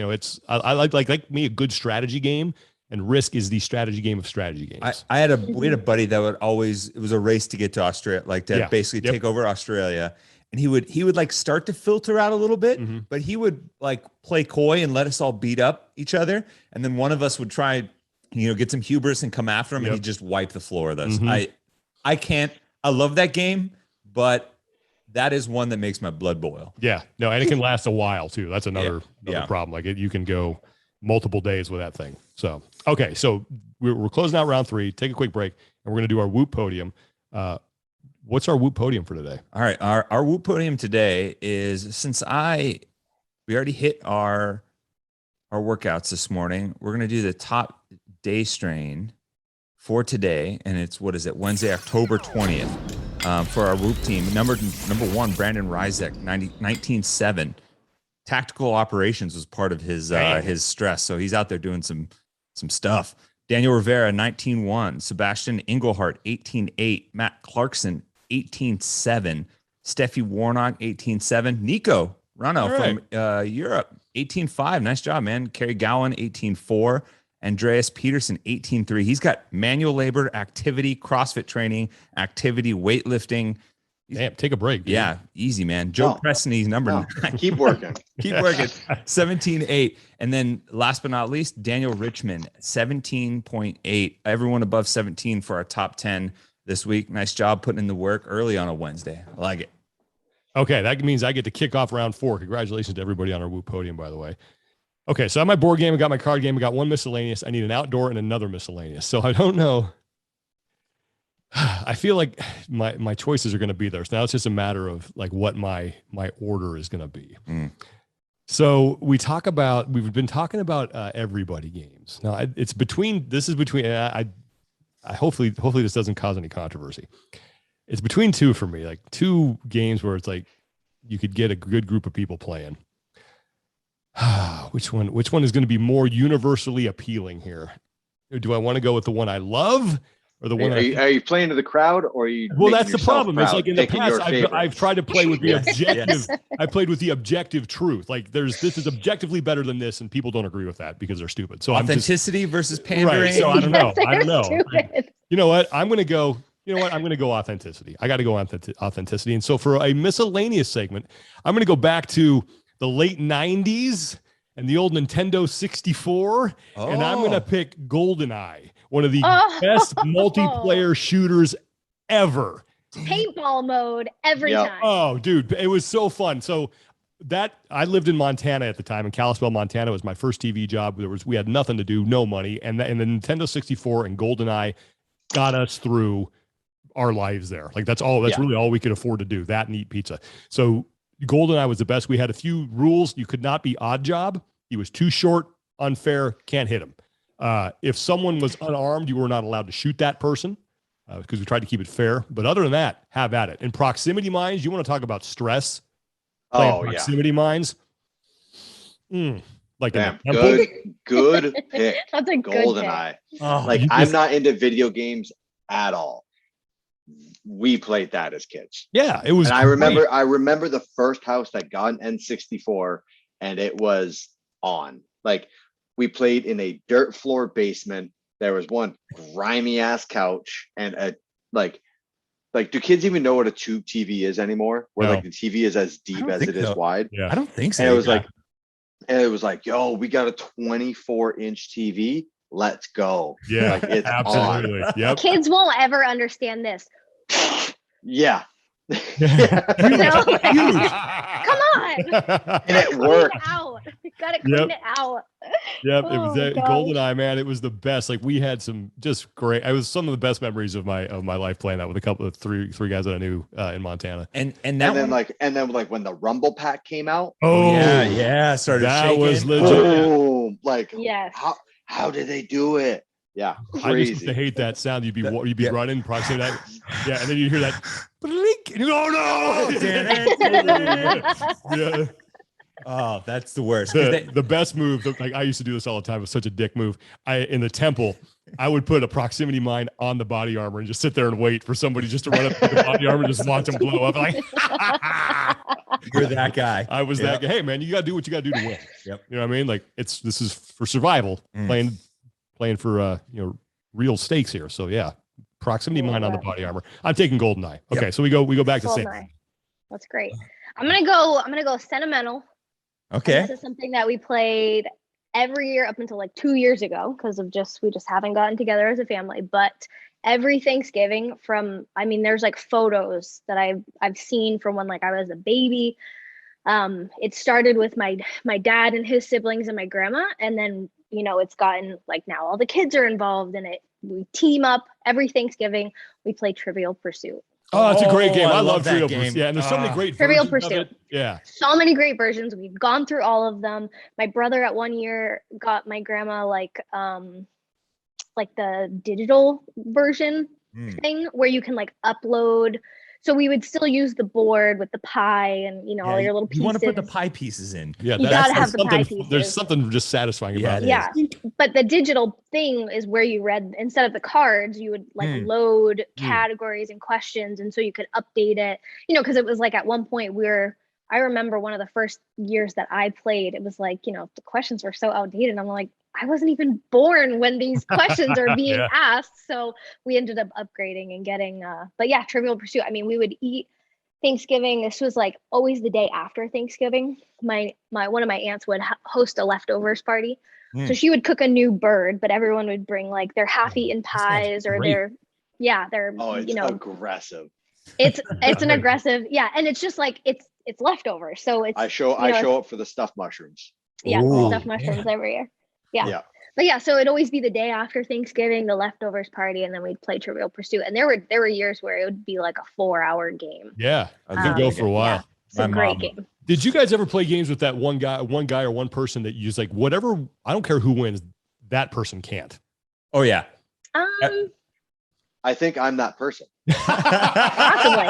I like me a good strategy game And Risk is the strategy game of strategy games. We had a buddy that would always, it was a race to get to Australia, like to basically take over Australia. And he would like start to filter out a little bit, but he would like play coy and let us all beat up each other. And then one of us would try, get some hubris and come after him, and he'd just wipe the floor with us. I love that game, but that is one that makes my blood boil. Yeah, no, and it can last a while too. That's another problem. Like you can go multiple days with that thing. So, okay. So we're closing out round 3, take a quick break, and we're going to do our Whoop Podium. What's our Whoop Podium for today? All right. Our Whoop Podium today is, since we already hit our workouts this morning, we're going to do the top day strain for today. And it's, Wednesday, October 20th, for our Whoop team. Number 1, Brandon Rizek, 19.7. Tactical operations was part of his stress. So he's out there doing some stuff. Daniel Rivera, 19.1. Sebastian Engelhart, 18.8. Matt Clarkson, 18.7. Steffi Warnock, 18.7. Nico Rano from Europe, 18.5. Nice job, man. Kerry Gowan, 18.4. Andreas Peterson, 18.3. He's got manual labor, activity, CrossFit training, activity, weightlifting. Damn, take a break. Dude. Yeah, easy, man. Joe Preston, he's number 9. Keep working. Keep working. 17.8. And then last but not least, Daniel Richmond, 17.8. Everyone above 17 for our top 10 this week. Nice job putting in the work early on a Wednesday. I like it. Okay, that means I get to kick off round 4. Congratulations to everybody on our Whoop Podium, by the way. Okay, so I have my board game, I got my card game, I got one miscellaneous. I need an outdoor and another miscellaneous. So I don't know. I feel like my choices are going to be there. So now it's just a matter of like what my order is going to be. So we've been talking about everybody games. Now hopefully this doesn't cause any controversy. It's between 2 for me, like 2 games where it's like you could get a good group of people playing. Which one is going to be more universally appealing here? Do I want to go with the one I love? Or the one are you playing to the crowd, or are you? Well, that's the problem. It's like in the past, I've tried to play with the objective. I played with the objective truth. Like this is objectively better than this, and people don't agree with that because they're stupid. So authenticity versus pandering. Right, so I don't know. You know what? I'm going to go authenticity. I got to go authenticity. And so for a miscellaneous segment, I'm going to go back to the late 90s and the old Nintendo 64, and I'm going to pick Goldeneye. One of the best multiplayer shooters ever. Paintball mode every time. Oh, dude, it was so fun. So I lived in Montana at the time, in Kalispell, Montana. It was my first TV job. We had nothing to do, no money, and the Nintendo 64 and Goldeneye got us through our lives there. Like that's really all we could afford to do. That and eat pizza. So Goldeneye was the best. We had a few rules. You could not be odd job. He was too short, unfair, can't hit him. If someone was unarmed, you were not allowed to shoot that person because we tried to keep it fair. But other than that, have at it. In proximity mines, you want to talk about stress? Proximity mines. Like damn, good pick. That's a Goldeneye. I'm not into video games at all. We played that as kids. Yeah, it was. And I remember the first house that got an N64, and it was on. Like, we played in a dirt floor basement. There was one grimy ass couch and do kids even know what a tube TV is anymore? Where like the TV is as deep as it is wide. Yeah. I don't think so. And it was like, yo, we got a 24-inch TV. Let's go. Yeah, like, it's absolutely. On. Yep. Kids won't ever understand this. Yeah. Come on. And it worked. Gotta clean it out. Yep. It was Goldeneye, man. It was the best. Like we had some just great. It was some of the best memories of my life playing that with a couple of three guys that I knew in Montana. And then when the Rumble Pack came out. Oh yeah. Started that shaking. Was legit. Oh, like yes. How did they do it? Yeah, crazy. I just used to hate that sound. You'd be running, proximity that, and then you hear that. And you go, oh no! Damn it! Yeah. Oh, that's the worst. The best move, like I used to do this all the time. It was such a dick move. In the temple, I would put a proximity mine on the body armor and just sit there and wait for somebody just to run up to the body armor and just watch them blow up. Like, you're that guy. I was that guy. Hey, man, you got to do what you got to do to win. Yep. You know what I mean? Like this is for survival. Playing playing for real stakes here. So yeah, proximity mine on the body armor. I'm taking Goldeneye. Okay, so we go back to Sammy. That's great. I'm gonna go sentimental. Okay. And this is something that we played every year up until like 2 years ago because of we just haven't gotten together as a family. But every Thanksgiving there's like photos that I've seen from when like I was a baby. It started with my dad and his siblings and my grandma, and then it's gotten like now all the kids are involved in it. We team up every Thanksgiving. We play Trivial Pursuit. Oh, it's a great game. I love Trivial Pursuit. Yeah, and there's so many great Trivial versions Pursuit. of it. Yeah. So many great versions. We've gone through all of them. My brother at one year got my grandma like the digital version thing where you can like upload. So we would still use the board with the pie and all your little pieces. You want to put the pie pieces in. Yeah, you gotta have the pie pieces. There's something just satisfying about it. Yeah, but the digital thing is where you read instead of the cards, you would like load categories and questions, and so you could update it. Because it was like at one point I remember one of the first years that I played, it was like the questions were so outdated. I'm like, I wasn't even born when these questions are being asked. So we ended up upgrading and getting, but yeah, Trivial Pursuit. I mean, we would eat Thanksgiving. This was like always the day after Thanksgiving. One of my aunts would host a leftovers party. So she would cook a new bird, but everyone would bring like their half-eaten pies or their aggressive. It's an aggressive, and it's just like, it's leftovers. So it's, I show up for the stuffed mushrooms. Yeah. Ooh, stuffed mushrooms every year. Yeah. But yeah, so it'd always be the day after Thanksgiving, the leftovers party, and then we'd play Trivial Pursuit. And there were years where it would be like a 4-hour game. Yeah, I could go for a while. Yeah, it's a great game. Did you guys ever play games with that one guy or one person that you just like, whatever, I don't care who wins, that person can't? Oh yeah. I think I'm that person. Possibly.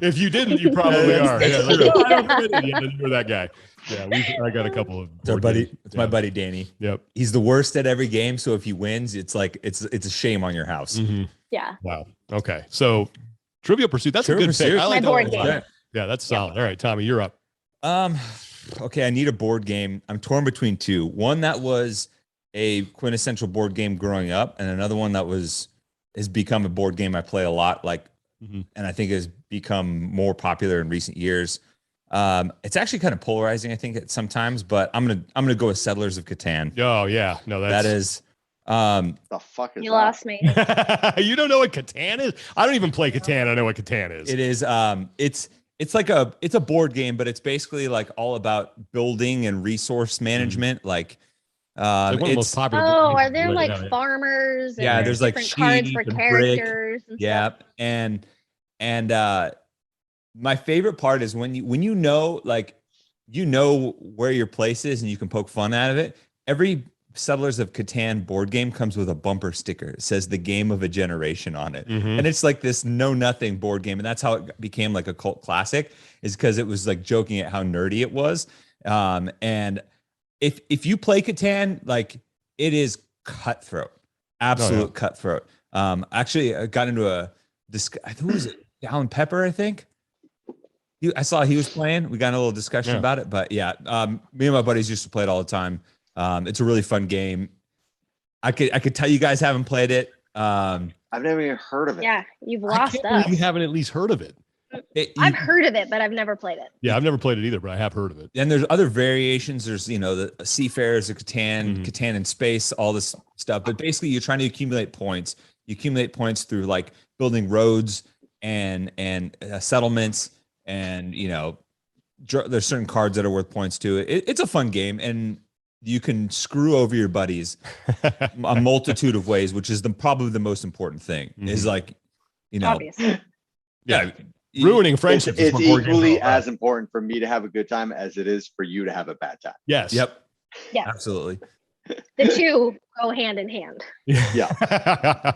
If you didn't, you probably are. You're that guy. Yeah, I got a couple of. It's my buddy Danny. Yep. He's the worst at every game. So if he wins, it's like it's a shame on your house. Mm-hmm. Yeah. Wow. Okay. So Trivial Pursuit. That's a good pick. I like my board game. Yeah, that's solid. All right, Tommy, you're up. Okay, I need a board game. I'm torn between two. One that was a quintessential board game growing up, and another one that has become a board game I play a lot, and I think has become more popular in recent years. It's actually kind of polarizing, I think, sometimes, but I'm gonna go with Settlers of Catan. Oh yeah, no, that is. The fuck is you that? lost me. You don't know what Catan is? I don't even play Catan. I know what Catan is. It is. It's like it's a board game, but it's basically like all about building and resource management. Like one of the most popular. Are there like farmers? Yeah, and there's like cards for characters. And stuff. And my favorite part is when you know where your place is and you can poke fun out of it. Every Settlers of Catan board game comes with a bumper sticker. It says the game of a generation on it. And it's like this know nothing board game. And that's how it became like a cult classic, is because it was like joking at how nerdy it was. And if you play Catan, like it is cutthroat, absolute cutthroat. Actually I got into I think it was Alan Pepper, I think. I saw he was playing. We got in a little discussion about it, but yeah, me and my buddies used to play it all the time. It's a really fun game. I could tell you guys haven't played it. I've never even heard of it. Yeah, you've lost us. You haven't at least heard of it. I've heard of it, but I've never played it. Yeah, I've never played it either, but I have heard of it. And there's other variations. There's the Seafarers of Catan, Catan in Space, all this stuff. But basically, you're trying to accumulate points. You accumulate points through like building roads and settlements, and there's certain cards that are worth points too. It's a fun game, and you can screw over your buddies a multitude of ways, which is probably the most important thing. Is like, obviously, ruining friendships. It's equally as important for me to have a good time as it is for you to have a bad time. Yes. Yep. Yeah. Absolutely. The two go hand in hand. Yeah.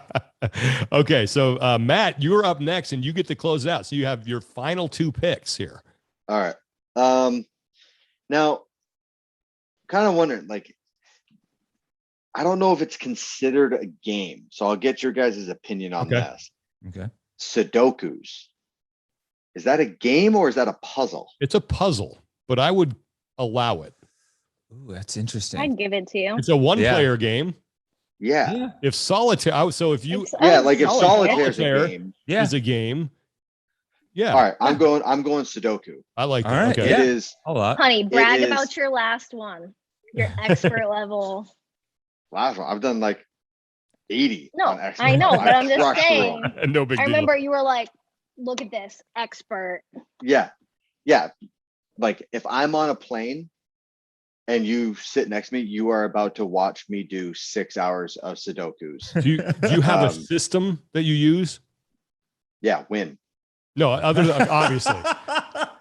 Okay. So Matt, you're up next and you get to close it out. So you have your final two picks here. All right. Now, kind of wondering, like, I don't know if it's considered a game, so I'll get your guys' opinion on this. Okay. Sudokus. Is that a game or is that a puzzle? It's a puzzle, but I would allow it. Ooh, that's interesting. I'd give it to you. It's a one-player game. Yeah. If solitaire, so if you, like if solitaire solitaire is a game, is a game. Yeah. All right, I'm going Sudoku. I like that. All right, Okay. It is a lot. Honey, brag is- about your last one. Your expert level. last one. I've done like 80. No, on expert. I know, but I'm just crushed through 'em. saying. No big I deal. remember you were like, look at this, expert. Yeah. Like if I'm on a plane and you sit next to me, you are about to watch me do 6 hours of Sudokus. Do you have a Um, system that you use? Yeah, win. No, other than obviously.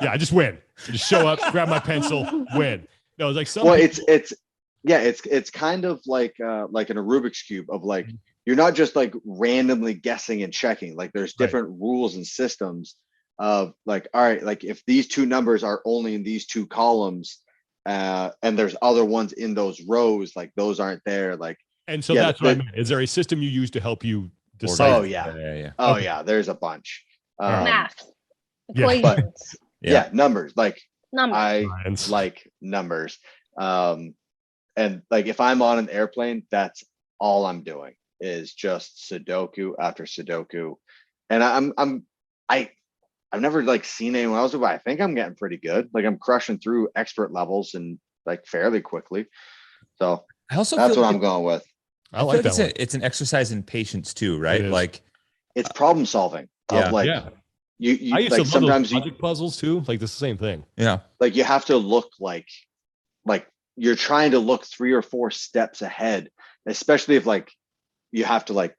Yeah, I just win. I just show up, grab my pencil, win. No, it's like some Well, people- it's kind of like in a Rubik's Cube of like, you're not just like randomly guessing and checking. Like there's different rules and systems of like, all right, like if these two numbers are only in these two columns, and there's other ones in those rows, like those aren't there. Like, and so that's what I meant. Is there a system you use to help you decide? oh yeah. Oh Okay. yeah, there's a bunch. Math. yeah, Equations. Yeah, numbers. Like Numbers. I Science. like numbers. And like if I'm on an airplane, that's all I'm doing is just Sudoku after Sudoku. And I've never like seen anyone else do it, but I think I'm getting pretty good. Like I'm crushing through expert levels and like fairly quickly. So I also that's feel what like I'm going with. I like that one. it's an exercise in patience too, right? It is. Like It's problem solving. Yeah. Of like Yeah. you I used like to love sometimes those logic puzzles too. Like this is the same thing. yeah. like you have to look like you're trying to look 3 or 4 steps ahead, especially if like you have to like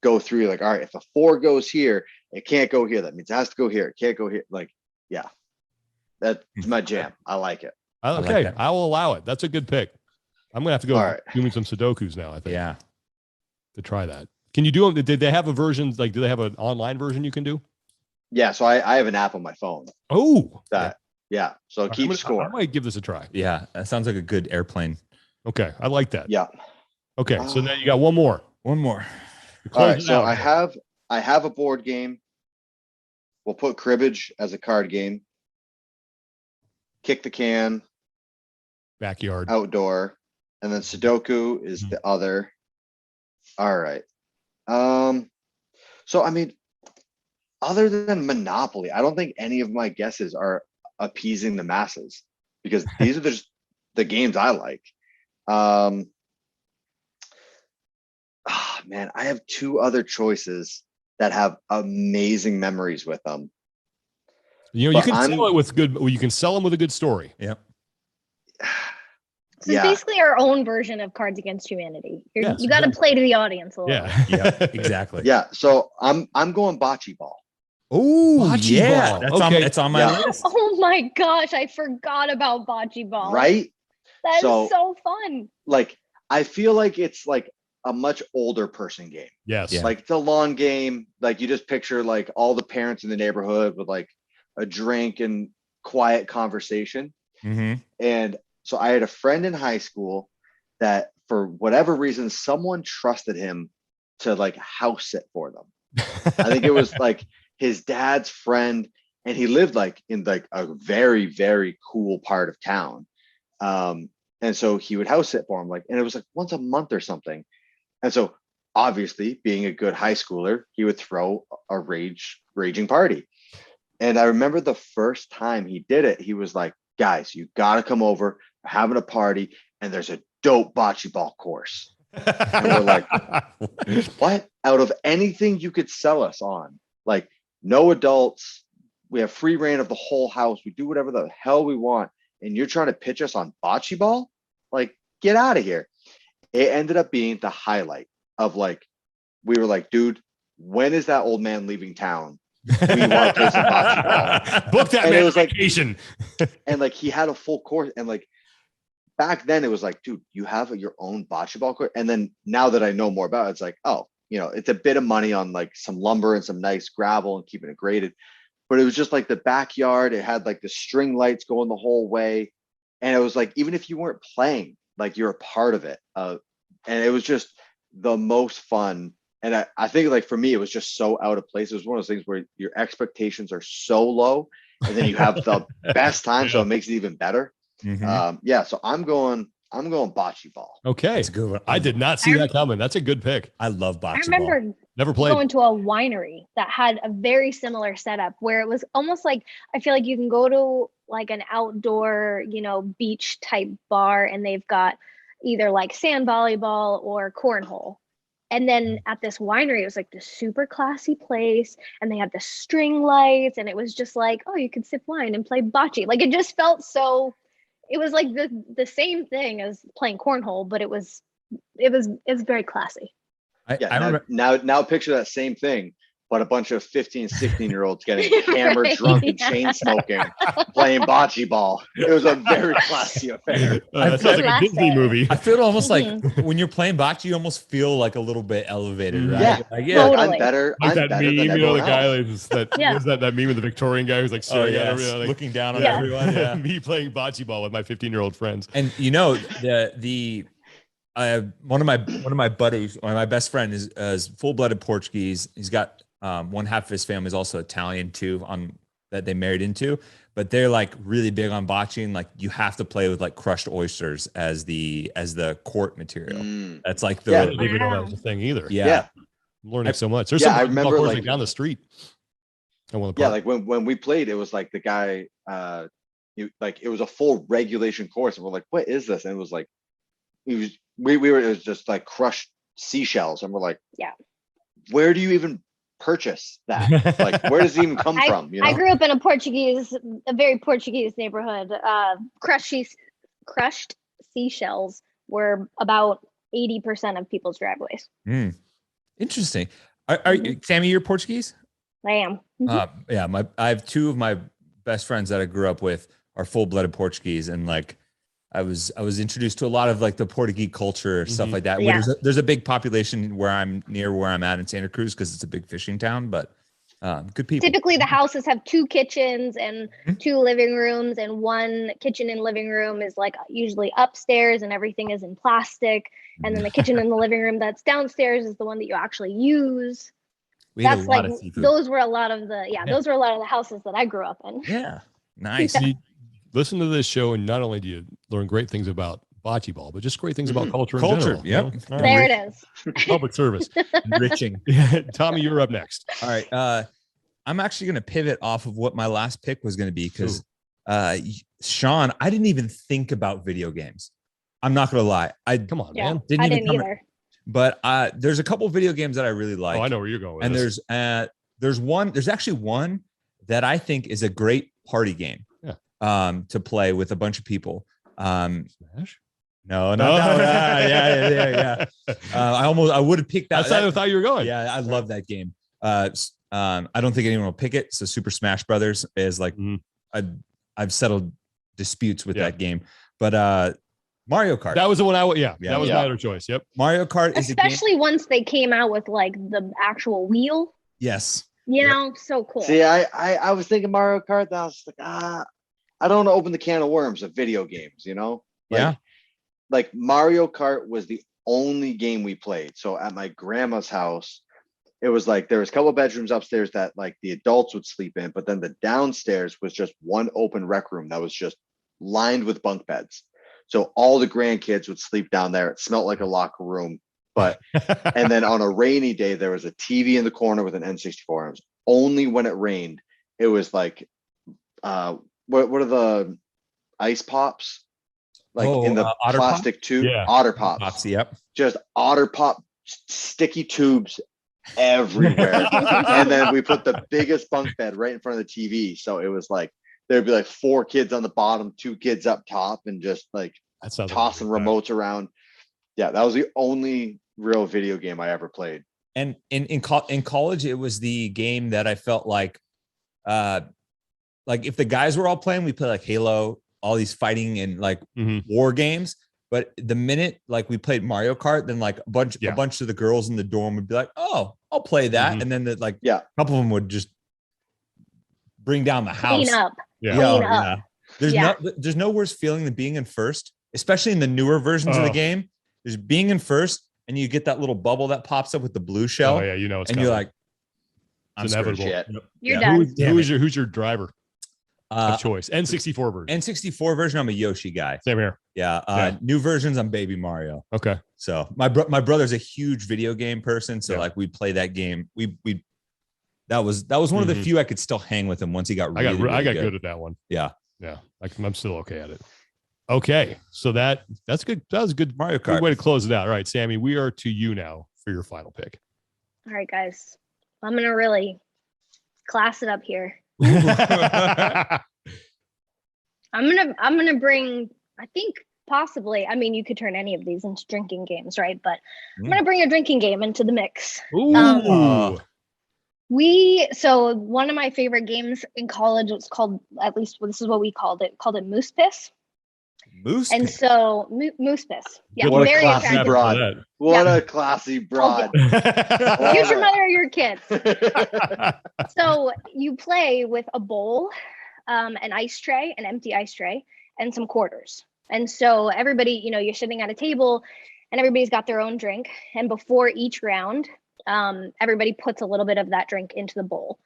go through like, all right, if a 4 goes here, it can't go here. That means it has to go here. It can't go here. Like, yeah, that's my jam. I like it. Okay, that. I will allow it. That's a good pick. I'm gonna have to go All right. do me some Sudokus now. I think. Yeah. To try that. Can you do them? Did they have a version? Like, do they have an online version you can do? Yeah. So I have an app on my phone Oh, that, yeah. So I'm keep gonna- score. I might give this a try. Yeah. That sounds like a good airplane. Okay, I like that. Yeah. Okay, so now you got one more. One more. To All close right. it So out. I have a board game. We'll put Cribbage as a card game. Kick the can, Backyard. outdoor, and then Sudoku is the other. All right. So I mean, other than Monopoly, I don't think any of my guesses are appeasing the masses because these are just the games I like. Man, I have 2 other choices that have amazing memories with them. You but can I'm- sell it with good. Well, you can sell them with a good story. Yep. So Yeah. it's basically our own version of Cards Against Humanity. Yes, You got to exactly. play to the audience a little. Yeah. Yeah. Exactly. Yeah, so I'm going Bocce Ball. Oh, Bocce yeah. ball. That's Okay. it's on my Yeah. list. Oh my gosh, I forgot about Bocce Ball. Right? That is So- so fun. Like I feel like it's like a much older person game. Yes. Yeah. Like it's a long game. Like you just picture like all the parents in the neighborhood with like a drink and quiet conversation. Mm-hmm. And so I had a friend in high school that for whatever reason, someone trusted him to like house sit for them. I think it was like his dad's friend, and he lived like in like a very, very cool part of town. And so he would house sit for him, like, and it was like once a month or something. And so obviously, being a good high schooler, he would throw a raging party. And I remember the first time he did it, he was like, guys, you got to come over. We're having a party, and there's a dope bocce ball course. And we're like, what? Out of anything you could sell us on, like no adults, we have free reign of the whole house. We do whatever the hell we want. And you're trying to pitch us on bocce ball? Like, get out of here. It ended up being the highlight of like, we were like, dude, when is that old man leaving town? We want to play some bocce ball. Book that And it man was like- vacation. And like, he had a full course. And like, back then it was like, dude, you have your own bocce ball court. And then now that I know more about it, it's like, oh, you know, it's a bit of money on like some lumber and some nice gravel and keeping it graded. But it was just like the backyard. It had like the string lights going the whole way. And it was like, even if you weren't playing, like you're a part of it. And it was just the most fun. And I think like for me, it was just so out of place. It was one of those things where your expectations are so low and then you have the best time. So it makes it even better. Yeah, so I'm going Bocce Ball. Okay. That's a good one. I did not see that coming. That's a good pick. I love Bocce Ball. I remember Never played. going to a winery that had a very similar setup where it was almost like, I feel like you can go to like an outdoor, beach type bar, and they've got either like sand volleyball or cornhole. And then at this winery, it was like this super classy place, and they had the string lights, and it was just like, oh, you could sip wine and play bocce. Like, it just felt so, it was like the same thing as playing cornhole, but it was very classly. I remember. Now picture that same thing, but a bunch of 15, 16-year-olds getting hammered, drunk, and chain smoking, playing bocce ball. It was a very classy affair. That sounds like a Disney movie. I feel almost like when you're playing bocce, you almost feel like a little bit elevated, right? Yeah, totally. I'm better. Like I'm that better meme, than the everyone guy else. was that meme of the Victorian guy who's like staring at everyone, like, looking down on everyone. Yeah. Me playing bocce ball with my 15-year-old friends. And one of my buddies, my best friend is full-blooded Portuguese. He's got one half of his family is also Italian too, that they married into, but they're like really big on bocce, and like you have to play with like crushed oysters as the court material. That's like I didn't even know that was a thing either. Yeah. I'm learning so much. There's some I remember like down the street. Like when we played, it was like the guy, it was a full regulation course, and we're like, what is this? And it was like, it was just like crushed seashells, and we're like, where do you even purchase that? Like, where does it even come from? I grew up in a very Portuguese neighborhood. Crushed seashells were about 80% of people's driveways. Interesting. Are you, Sammy, you're Portuguese? I am. I have two of my best friends that I grew up with are full-blooded Portuguese, and like I was introduced to a lot of like the Portuguese culture, stuff like that. Yeah. There's a big population where I'm at in Santa Cruz because it's a big fishing town, but good people. Typically the houses have 2 kitchens and 2 living rooms, and one kitchen and living room is like usually upstairs and everything is in plastic. And then the kitchen and the living room that's downstairs is the one that you actually use. Those were a lot of the houses that I grew up in. Yeah. Nice. Listen to this show, and not only do you learn great things about bocce ball, but just great things about culture in general. Yep. There it is. Public service. Enriching. Tommy, you're up next. All right. I'm actually going to pivot off of what my last pick was going to be, because Sean, I didn't even think about video games. I'm not going to lie. Come on, Yeah, man. I didn't either. But there's a couple video games that I really like. Oh, I know where you're going with and this. there's actually one that I think is a great party game. To play with a bunch of people. Smash? No, not that one. Yeah. I would have picked that. That's how I thought you were going. Yeah, I love that game. I don't think anyone will pick it. So Super Smash Brothers is like, I've settled disputes with that game. But Mario Kart. That was the one that was my other choice. Yep. Mario Kart is especially once they came out with like the actual wheel. Yes. So cool. See, I was thinking Mario Kart. That I was like, I don't want to open the can of worms of video games, Like Mario Kart was the only game we played. So at my grandma's house, it was like there was a couple of bedrooms upstairs that like the adults would sleep in, but then the downstairs was just one open rec room that was just lined with bunk beds. So all the grandkids would sleep down there. It smelled like a locker room. And then on a rainy day, there was a TV in the corner with an N64. It was only when it rained, it was like what are the ice pops? Like in the plastic pop? Tube? Yeah. Otter Pops. Yep. Just Otter Pop sticky tubes everywhere. And then we put the biggest bunk bed right in front of the TV. So it was like, there'd be like 4 kids on the bottom, 2 kids up top, and just like tossing remotes around. Yeah, that was the only real video game I ever played. And in college, it was the game that I felt like if the guys were all playing, we play like Halo, all these fighting and like war games. But the minute like we played Mario Kart, then like a bunch of the girls in the dorm would be like, "Oh, I'll play that," and then a couple of them would just bring down the house. Clean up. Yeah. There's no worse feeling than being in first, especially in the newer versions of the game. There's being in first, and you get that little bubble that pops up with the blue shell. Oh yeah, it's and coming. you're like, it's inevitable. You're done. Who's your driver? of choice. N64 version. N64 version, I'm a Yoshi guy. Same here. Yeah. New versions, I'm Baby Mario. Okay. So my brother's a huge video game person. So like we play that game. That was one of the few I could still hang with him once he got really, I got good at that one. Yeah. Yeah. I'm still okay at it. Okay. So that's good. That was a good Mario Kart. Good way to close it out. All right, Sammy, we are to you now for your final pick. All right, guys. I'm going to really class it up here. I'm gonna bring, I think possibly, I mean, you could turn any of these into drinking games, right? But I'm gonna bring a drinking game into the mix. Ooh. So one of my favorite games in college was called, at least this is what we called it Moose Piss. Moose and piss. So Moose Piss. Yeah, what very a classy attractive. broad. What a classy broad. Use your mother or your kids. So you play with a bowl, an ice tray, an empty ice tray, and some quarters. And so everybody, you're sitting at a table and everybody's got their own drink. And before each round, everybody puts a little bit of that drink into the bowl.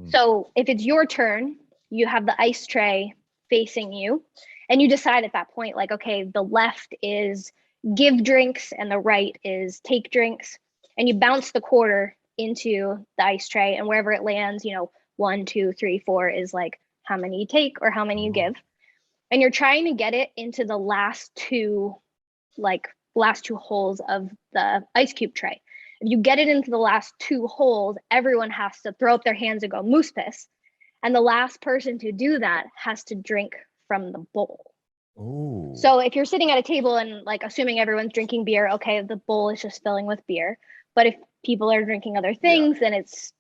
So if it's your turn, you have the ice tray facing you. And you decide at that point, like, okay, the left is give drinks and the right is take drinks. And you bounce the quarter into the ice tray, and wherever it lands, 1, 2, 3, 4 is like how many you take or how many you give. And you're trying to get it into the last two holes of the ice cube tray. If you get it into the last 2 holes, everyone has to throw up their hands and go moose piss. And the last person to do that has to drink from the bowl. Ooh. So if you're sitting at a table and like assuming everyone's drinking beer, okay, the bowl is just filling with beer. But if people are drinking other things, then it's,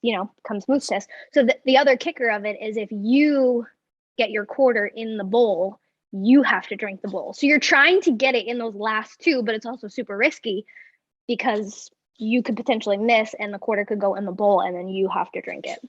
comes moose piss. So the other kicker of it is if you get your quarter in the bowl, you have to drink the bowl. So you're trying to get it in those last 2, but it's also super risky because you could potentially miss and the quarter could go in the bowl and then you have to drink it.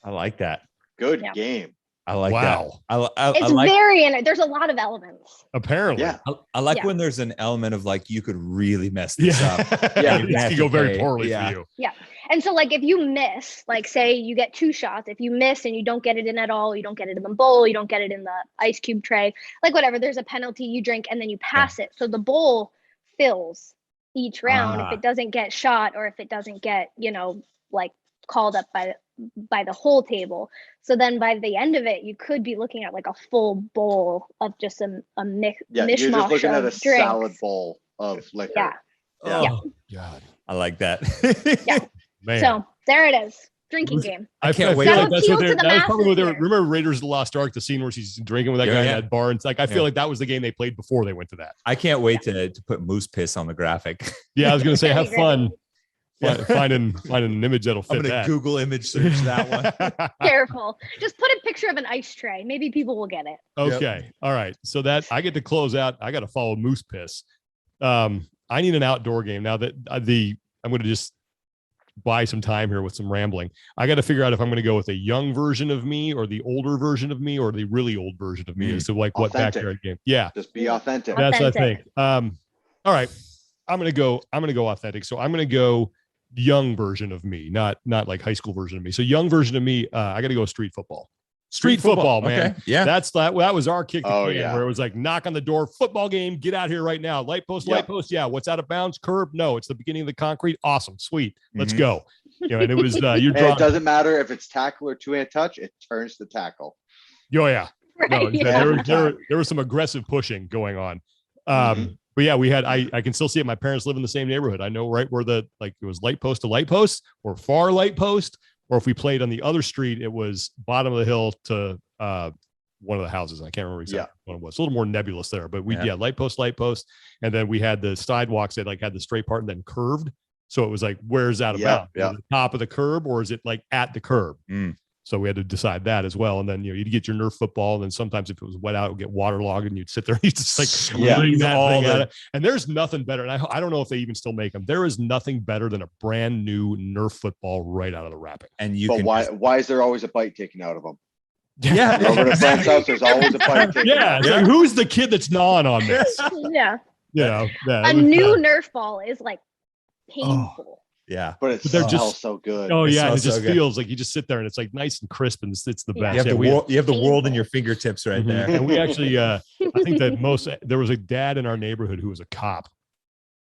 I like that. Good game. I like that. It's there's a lot of elements. Apparently. Yeah. I like when there's an element of like, you could really mess this up. Yeah. It could go very poorly for you. Yeah. And so like, if you miss, like say you get 2 shots, if you miss and you don't get it in at all, you don't get it in the bowl, you don't get it in the ice cube tray, like whatever, there's a penalty, you drink and then you pass it. So the bowl fills each round if it doesn't get shot or if it doesn't get, like called up by the whole table. So then by the end of it, you could be looking at like a full bowl of just a mishmash. You're just looking at a drinks. salad bowl of liquor. Yeah. Oh, God. I like that. Yeah. Man. So there it is. Drinking game. I can't wait. That'll That's appeal what to the that was probably what they were. masses Remember Raiders of the Lost Ark, the scene where she's drinking with that guy in that bar. And it's like, I feel like that was the game they played before they went to that. I can't wait to put moose piss on the graphic. Yeah, I was going to say, have That'd be fun. Finding an image that'll fit I'm gonna that. Google image search that one. Careful. Just put a picture of an ice tray. Maybe people will get it. Okay. Yep. All right. So that I get to close out. I got to follow moose piss. I need an outdoor game now that I'm going to just buy some time here with some rambling. I got to figure out if I'm going to go with a young version of me or the older version of me or the really old version of me. So like authentic. What backyard game? Yeah. Just be authentic. That's what I think. All right. I'm going to go authentic. So I'm going to go young version of me, not like high school version of me. So young version of me, I got to go street football. Street football, man. Okay. Yeah. That was our kick to can, where it was like knock on the door, football game, get out here right now. Light post. Yeah. What's out of bounds? Curb? No, it's the beginning of the concrete. Awesome. Sweet. Let's go. And it was it doesn't matter if it's tackle or 2-hand touch, it turns to tackle. Oh yeah. Right. No, there was some aggressive pushing going on. But yeah, we had, I can still see it. My parents live in the same neighborhood. I know right where it was light post to light post or far light post, or if we played on the other street, it was bottom of the hill to one of the houses. I can't remember exactly what it was. It's a little more nebulous there, but we light post. And then we had the sidewalks that like had the straight part and then curved. So it was like, where's that about? Yeah. The top of the curb or is it like at the curb? So we had to decide that as well. And then, you'd get your Nerf football. And then sometimes if it was wet out, it would get waterlogged and you'd sit there and you just like, and there's nothing better. And I don't know if they even still make them. There is nothing better than a brand new Nerf football right out of the wrapping. And why is there always a bite taken out of them? Yeah. Over at a friend's house, there's always a bite taken out. Like, who's the kid that's gnawing on this? Yeah. A new Nerf ball is like painful. Yeah. But it they're smells so good. Oh It yeah, and it smells just so feels like you just sit there and it's like nice and crisp and it's the best. You have the world in your fingertips right there. And we actually, I think that there was a dad in our neighborhood who was a cop,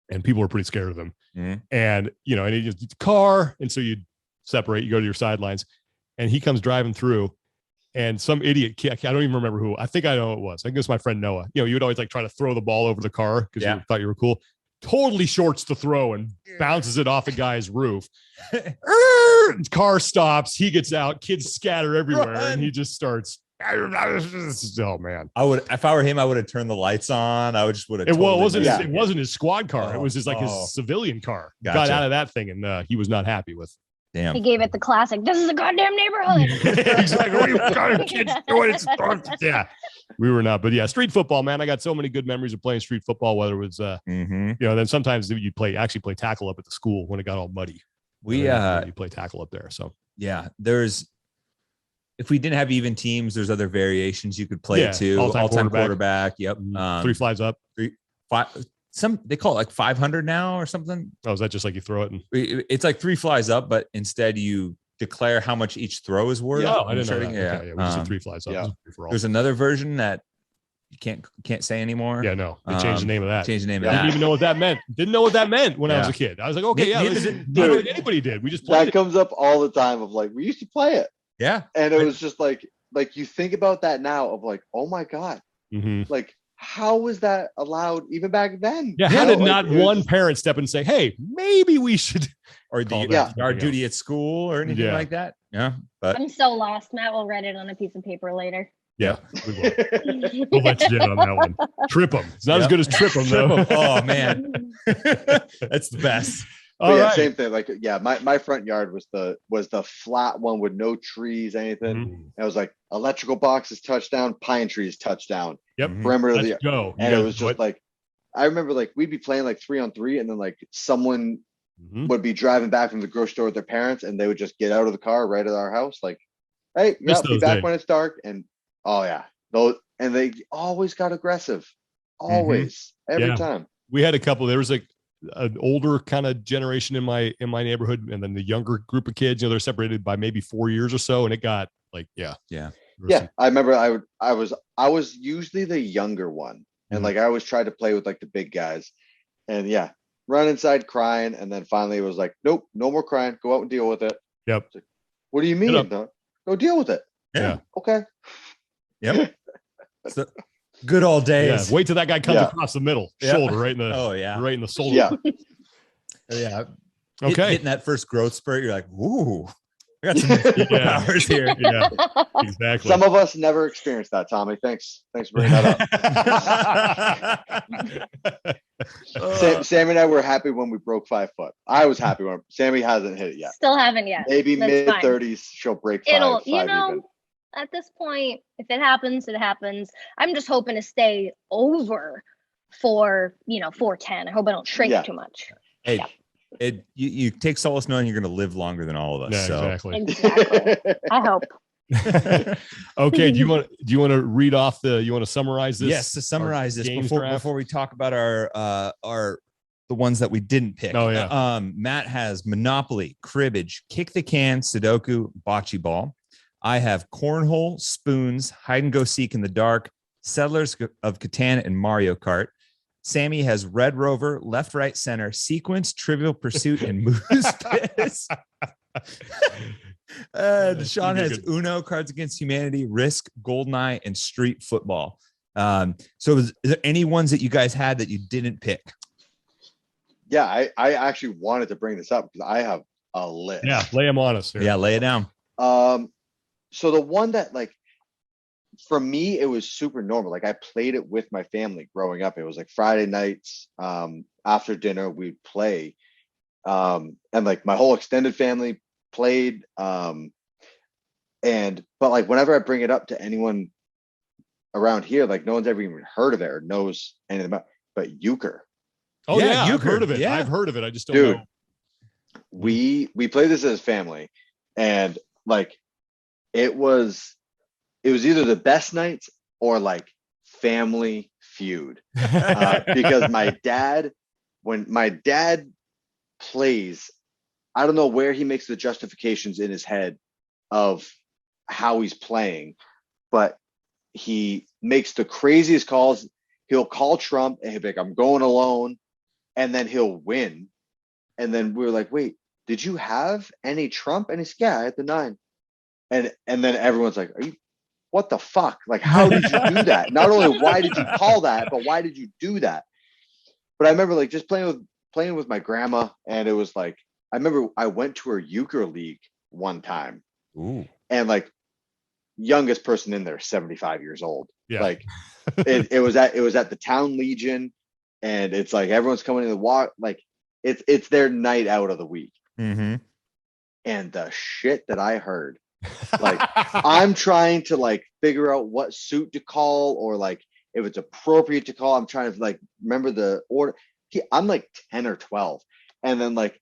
and people were pretty scared of him. And and he just car, and so you separate, you go to your sidelines, and he comes driving through, and some idiot kid, I don't even remember who. I think I know who it was. I think it was my friend Noah. You would always like try to throw the ball over the car because you thought you were cool. Totally shorts the throw and bounces it off a guy's roof. Car stops. He gets out. Kids scatter everywhere, and he just starts. Oh man! If I were him, I would have turned the lights on. I would have. It wasn't his squad car. It was his his civilian car. Gotcha. Got out of that thing, and he was not happy with. Damn. He gave it the classic. This is a goddamn neighborhood. Exactly. What are you got kids doing? Yeah, we were not, but yeah, street football, man. I got so many good memories of playing street football. Whether it was, then sometimes you actually play tackle up at the school when it got all muddy. You play tackle up there. So yeah, if we didn't have even teams, there's other variations you could play too. All-time quarterback. Yep. 3 flies up. 5. They call it like 500 now or something. Oh, is that just like you throw it? It's like 3 flies up, but instead you declare how much each throw is worth. Yeah, I didn't know that. Yeah, we just did 3 flies up. Yeah. There's another version that you can't say anymore. Yeah, no, they changed the name of that. I didn't even know what that meant. Didn't know what that meant when I was a kid. I was like, okay, anybody did. We just played that comes up all the time of like we used to play it. Yeah, and it was just like you think about that now of like, oh my god, like. How was that allowed even back then? Yeah, how did not one parent step and say, "Hey, maybe we should," or our duty at school or anything like that? Yeah, but I'm so lost. Matt will write it on a piece of paper later. Yeah, we will. We'll let you in on that one. Trip them. It's not as good as trip them though. Oh man, that's the best. Same thing. Like, my front yard was the flat one with no trees, anything. And it was like electrical boxes touchdown, pine trees touchdown. Yep. Perimeter of the go. And it was just like, I remember like we'd be playing like 3-on-3, and then like someone would be driving back from the grocery store with their parents, and they would just get out of the car right at our house, like, hey, be back when it's dark. And and they always got aggressive, always, every time. We had a couple. There was like an older kind of generation in my neighborhood, and then the younger group of kids. They're separated by maybe 4 years or so, and it got like I remember I was usually the younger one, and like I always tried to play with like the big guys, and run inside crying, and then finally it was like, nope, no more crying, go out and deal with it. Yep. Like, what do you mean? Go deal with it. Yeah. Okay. Yep. So, good old days. Yeah. Wait till that guy comes across the middle shoulder, right in the right in the shoulder. Yeah. Okay. Hitting that first growth spurt, you're like, ooh, I got some powers here. Yeah, exactly. Some of us never experienced that, Tommy. Thanks for bringing that up. Sammy and I were happy when we broke 5 foot. I was happy when Sammy hasn't hit it yet. Still haven't yet. Maybe mid-30s she'll break 5. It'll, at this point, if it happens, it happens. I'm just hoping to stay over 4'10". I hope I don't shrink too much. Hey, you take solace knowing you're going to live longer than all of us. Yeah, so. Exactly. I hope. Okay. Do you want to read off you want to summarize this? Yes, to summarize this before we talk about the ones that we didn't pick. Oh yeah. Matt has Monopoly, Cribbage, Kick the Can, Sudoku, Bocce Ball. I have Cornhole, Spoons, Hide and Go Seek in the Dark, Settlers of Catan, and Mario Kart. Sammy has Red Rover, Left, Right, Center, Sequence, Trivial Pursuit, and Moose Piss. Sean has Uno, Cards Against Humanity, Risk, Goldeneye, and Street Football. So is there any ones that you guys had that you didn't pick? Yeah, I actually wanted to bring this up because I have a list. Yeah, lay them on us. Here. Yeah, lay it down. So the one that like, for me, it was super normal. Like I played it with my family growing up. It was like Friday nights, after dinner, we'd play. And like my whole extended family played. But like whenever I bring it up to anyone around here, like no one's ever even heard of it or knows anything about it. But euchre. Oh yeah, I've heard of it. Yeah. I've heard of it. I just don't know. We played this as family, and like it was either the best nights or like family feud, because when my dad plays I don't know where he makes the justifications in his head of how he's playing, but he makes the craziest calls. He'll call Trump and he'll be like, I'm going alone. And then he'll win. And then we're like, wait, did you have any Trump? And he's, yeah, I had the 9. And then everyone's like, are you, what the fuck? Like, how did you do that? Not only why did you call that, but why did you do that? But I remember like just playing with my grandma, and it was like, I remember I went to her euchre league one time. Ooh. And like youngest person in there, 75 years old. Yeah. Like it was at the town Legion, and it's like everyone's coming in the walk, like it's their night out of the week. Mm-hmm. And the shit that I heard, like I'm trying to like figure out what suit to call, or like if it's appropriate to call. I'm trying to like remember the order. I'm like 10 or 12, and then like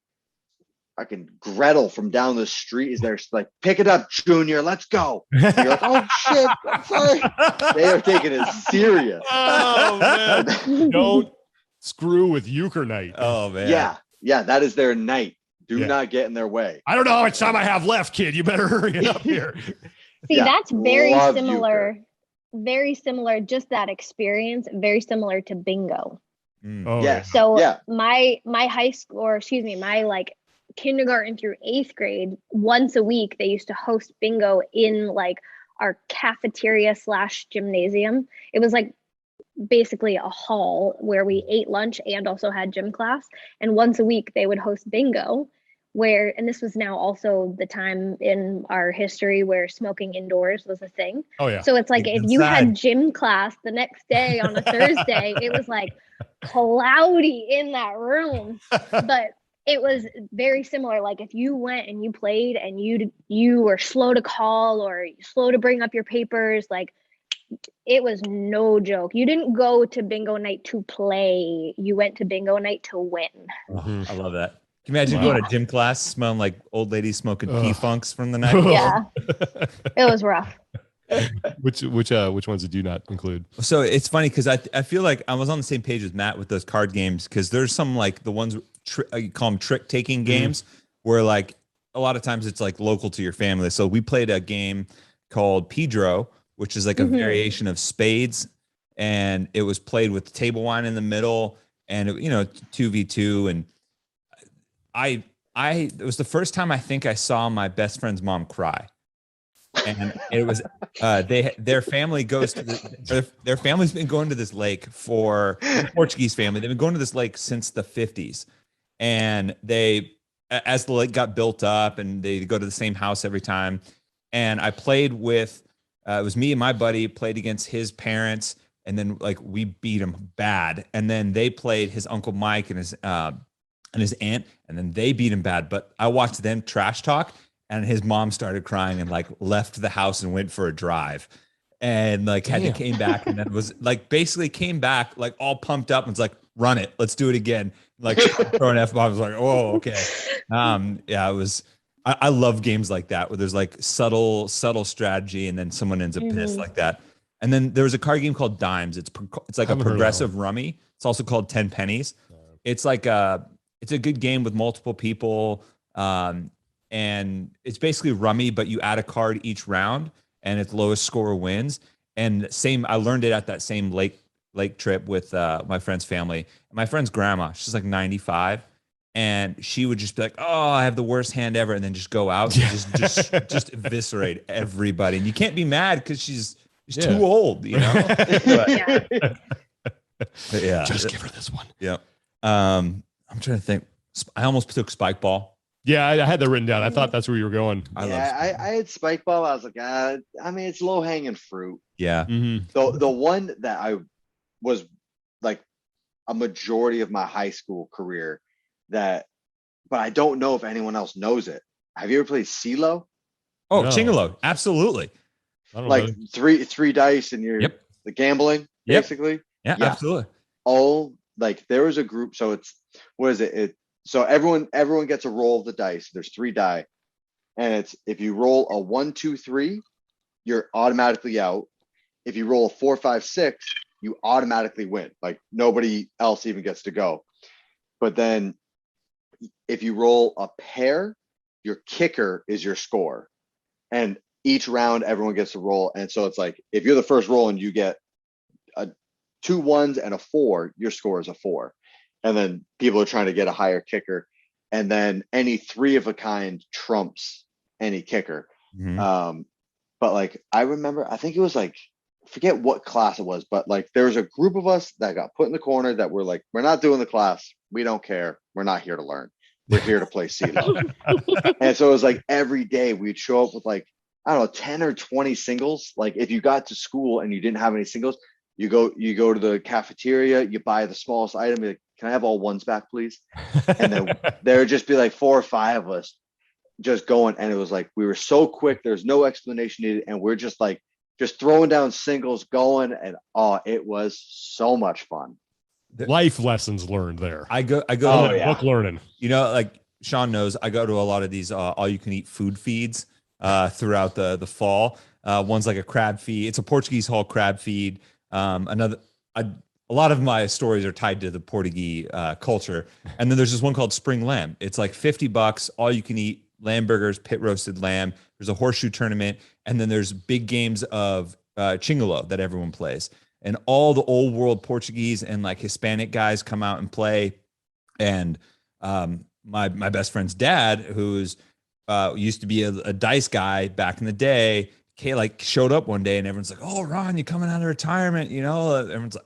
fucking Gretel from down the street is there. She's like, pick it up, Junior, let's go. And you're like, oh shit, I'm sorry. They are taking it serious. Oh man, don't screw with euchre night. Oh man. Yeah, that is their night. Do not get in their way. I don't know how much time I have left, kid. You better hurry it up here. See, that's very love similar. euchre. Very similar, just that experience, very similar to bingo. Oh, Yes. So my high school, or excuse me, my like kindergarten through 8th grade, once a week they used to host bingo in like our cafeteria / gymnasium. It was like basically a hall where we ate lunch and also had gym class. And once a week they would host bingo, where, and this was now also the time in our history where smoking indoors was a thing. Oh yeah. So it's like if you Inside. had gym class the next day on a Thursday, it was like cloudy in that room. But it was very similar. Like if you went and you played and you were slow to call or slow to bring up your papers, like it was no joke. You didn't go to bingo night to play. You went to bingo night to win. Oh, I love that. Can you imagine going to gym class smelling like old ladies smoking P-Funks from the night? Yeah, it was rough. Which ones did you not include? So it's funny because I feel like I was on the same page with Matt with those card games, because there's some like the ones you call them trick taking games where like a lot of times it's like local to your family. So we played a game called Pedro, which is like a variation of spades, and it was played with table wine in the middle, and it, 2v2. And it was the first time I think I saw my best friend's mom cry. And it was their family goes to their family's been going to this lake for Portuguese family. They've been going to this lake since the 50s, and as the lake got built up, and they go to the same house every time. And I played with it was me and my buddy played against his parents, and then like we beat him bad. And then they played his Uncle Mike and his aunt, and then they beat him bad. But I watched them trash talk. And his mom started crying and like left the house and went for a drive, and like came back, and then was like basically came back like all pumped up and was like, run it, let's do it again. Like throwing F-bombs, like, oh, okay. It was, I love games like that where there's like subtle strategy and then someone ends up pissed like that. And then there was a card game called Dimes. It's like a progressive rummy. It's also called 10 pennies. It's like it's a good game with multiple people. And it's basically rummy, but you add a card each round, and its lowest scorer wins. And I learned it at that same lake trip with my friend's family. My friend's grandma, she's like 95, and she would just be like, "Oh, I have the worst hand ever," and then just go out and just eviscerate everybody. And you can't be mad because she's too old, But yeah, Just give her this one. Yeah. I'm trying to think. I almost took Spike Ball. Yeah, I had that written down. I thought that's where you were going. I had Spike Ball. I was like, I mean, it's low hanging fruit. Yeah. The one that I was like a majority of my high school career but I don't know if anyone else knows it. Have you ever played CeeLo? Oh, no. Chingalo. Absolutely. Like three dice and you're the gambling, basically. Yeah, absolutely. Like there was a group. So it's, what is it? So everyone gets a roll of the dice. There's 3 die, and it's if you roll a 1, 2, 3, you're automatically out. If you roll a 4, 5, 6, you automatically win. Like nobody else even gets to go. But then if you roll a pair, your kicker is your score. And each round, everyone gets to roll. And so it's like, if you're the first roll and you get 2 1s and a 4, your score is a 4. And then people are trying to get a higher kicker. And then any 3 of a kind trumps any kicker. Mm-hmm. But like, I remember, I think it was like, forget what class it was, but like there was a group of us that got put in the corner that were like, we're not doing the class. We don't care. We're not here to learn. We're here to play CeeLo. And so it was like every day we'd show up with like, I don't know, 10 or 20 singles. Like if you got to school and you didn't have any singles, you go to the cafeteria, you buy the smallest item. You're like, can I have all 1s back, please? And then there would just be like 4 or 5 of us just going. And it was like, we were so quick. There's no explanation needed. And we're just like, just throwing down singles going. And it was so much fun. Life lessons learned there. I go book learning. You know, like Sean knows, I go to a lot of these all you can eat food feeds throughout the fall. One's like a crab feed. It's a Portuguese hall crab feed. A lot of my stories are tied to the Portuguese culture. And then there's this one called Spring Lamb. It's like $50, all you can eat, lamb burgers, pit roasted lamb. There's a horseshoe tournament. And then there's big games of Chingolo that everyone plays. And all the old world Portuguese and like Hispanic guys come out and play. And my best friend's dad, who's used to be a dice guy back in the day, like showed up one day and everyone's like, "Oh, Ron, you coming out of retirement?" You know, everyone's like,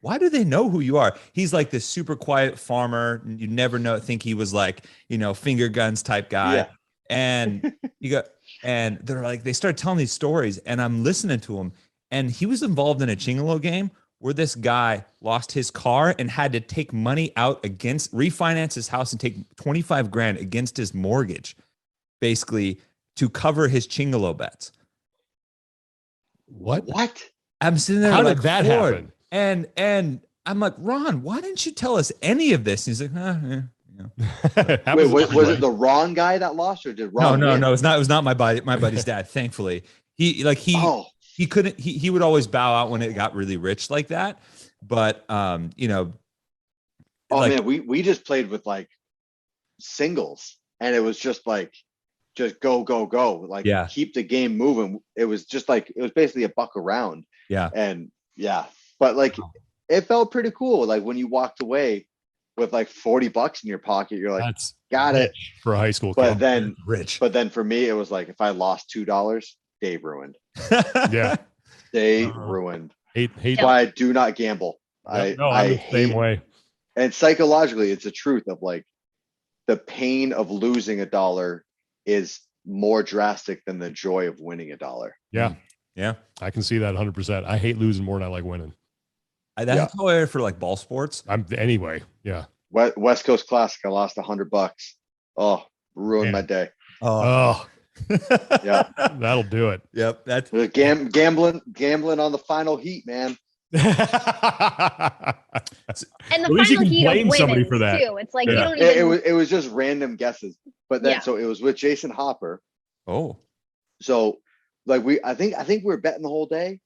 why do they know who you are? He's like this super quiet farmer. You never think he was like, you know, finger guns type guy. Yeah. And and they're like, they start telling these stories and I'm listening to him. And he was involved in a Chingolo game where this guy lost his car and had to take money out refinance his house and take 25 grand against his mortgage, basically to cover his Chingolo bets. What? I'm sitting there. How like, did that happen? And I'm like, Ron, why didn't you tell us any of this? And he's like, yeah. Wait, was it the wrong guy that lost, or did Ron? No. It was not my buddy's dad. Thankfully, he couldn't. He would always bow out when it got really rich like that. But you know. Oh man, we just played with like singles, and it was just like, just go, like keep the game moving. It was just like, it was basically a buck around. Yeah. And yeah, but like it felt pretty cool. Like when you walked away with like $40 in your pocket, you're like, that's got it for a high school. But then rich. But then for me, it was like, if I lost $2, day ruined. Yeah. Day ruined. Hate. Why I do not gamble. I'm the same way. And psychologically, it's the truth of like the pain of losing $1 is more drastic than the joy of winning $1. Yeah. Yeah. I can see that 100%. I hate losing more than I like winning. That's how I am for like ball sports. Anyway. Yeah. West Coast Classic, I lost $100. Oh, ruined my day. Oh. Yeah. That'll do it. Yep. That's gambling on the final heat, man. And the final heat of women for that too. It's like you don't even... it was just random guesses. But then so it was with Jason Hopper. Oh. So like I think we were betting the whole day.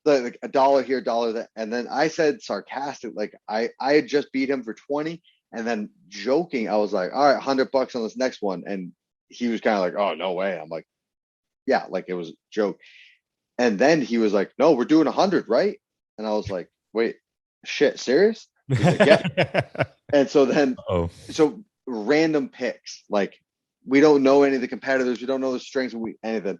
Like $1 here, $1 there. And then I said sarcastic, like I had just beat him for 20. And then joking, I was like, all right, $100 on this next one. And he was kind of like, oh, no way. I'm like, yeah, like it was a joke. And then he was like, no, we're doing 100, right? And I was like, wait, shit, serious? He's like, yeah. And so then, so random picks, like we don't know any of the competitors. We don't know the strengths of anything.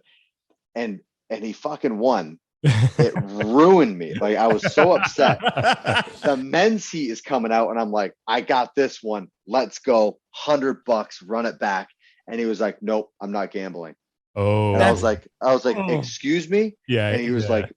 And he fucking won. It ruined me. Like I was so upset. The men's heat is coming out and I'm like, I got this one. Let's go. $100, run it back. And he was like, nope, I'm not gambling. Oh, and I was like, excuse me? Yeah. And he was like,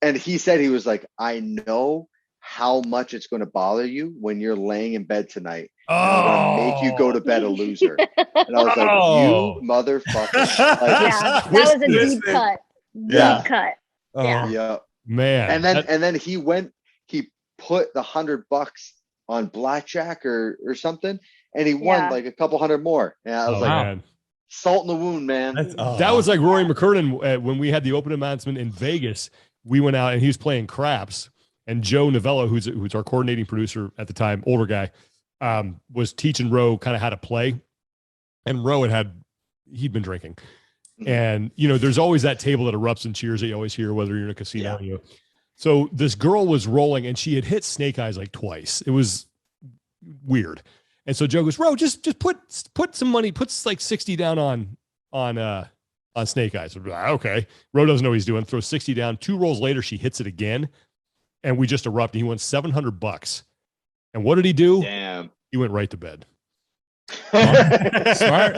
and he said, he was like, I know how much it's going to bother you when you're laying in bed tonight. I'm going to make you go to bed a loser. And I was like, you motherfucker. Like, that was a deep cut. Deep cut. Yeah. Man. And then he put the $100 on blackjack or something, and he won like a couple hundred more. And I was like, salt in the wound, man. That was like Rory McKernan when we had the open announcement in Vegas. We went out and he was playing craps, and Joe Novello, who's our coordinating producer at the time, older guy, was teaching Ro kind of how to play, and Ro he'd been drinking. And, there's always that table that erupts and cheers that you always hear, whether you're in a casino. Yeah. So this girl was rolling and she had hit snake eyes like twice. It was weird. And so Joe goes, Ro, just put some money, puts like 60 down on snake eyes. Okay. Ro doesn't know what he's doing. Throws 60 down. 2 rolls later, she hits it again. And we just erupted. He won $700. And what did he do? Damn. He went right to bed. Smart.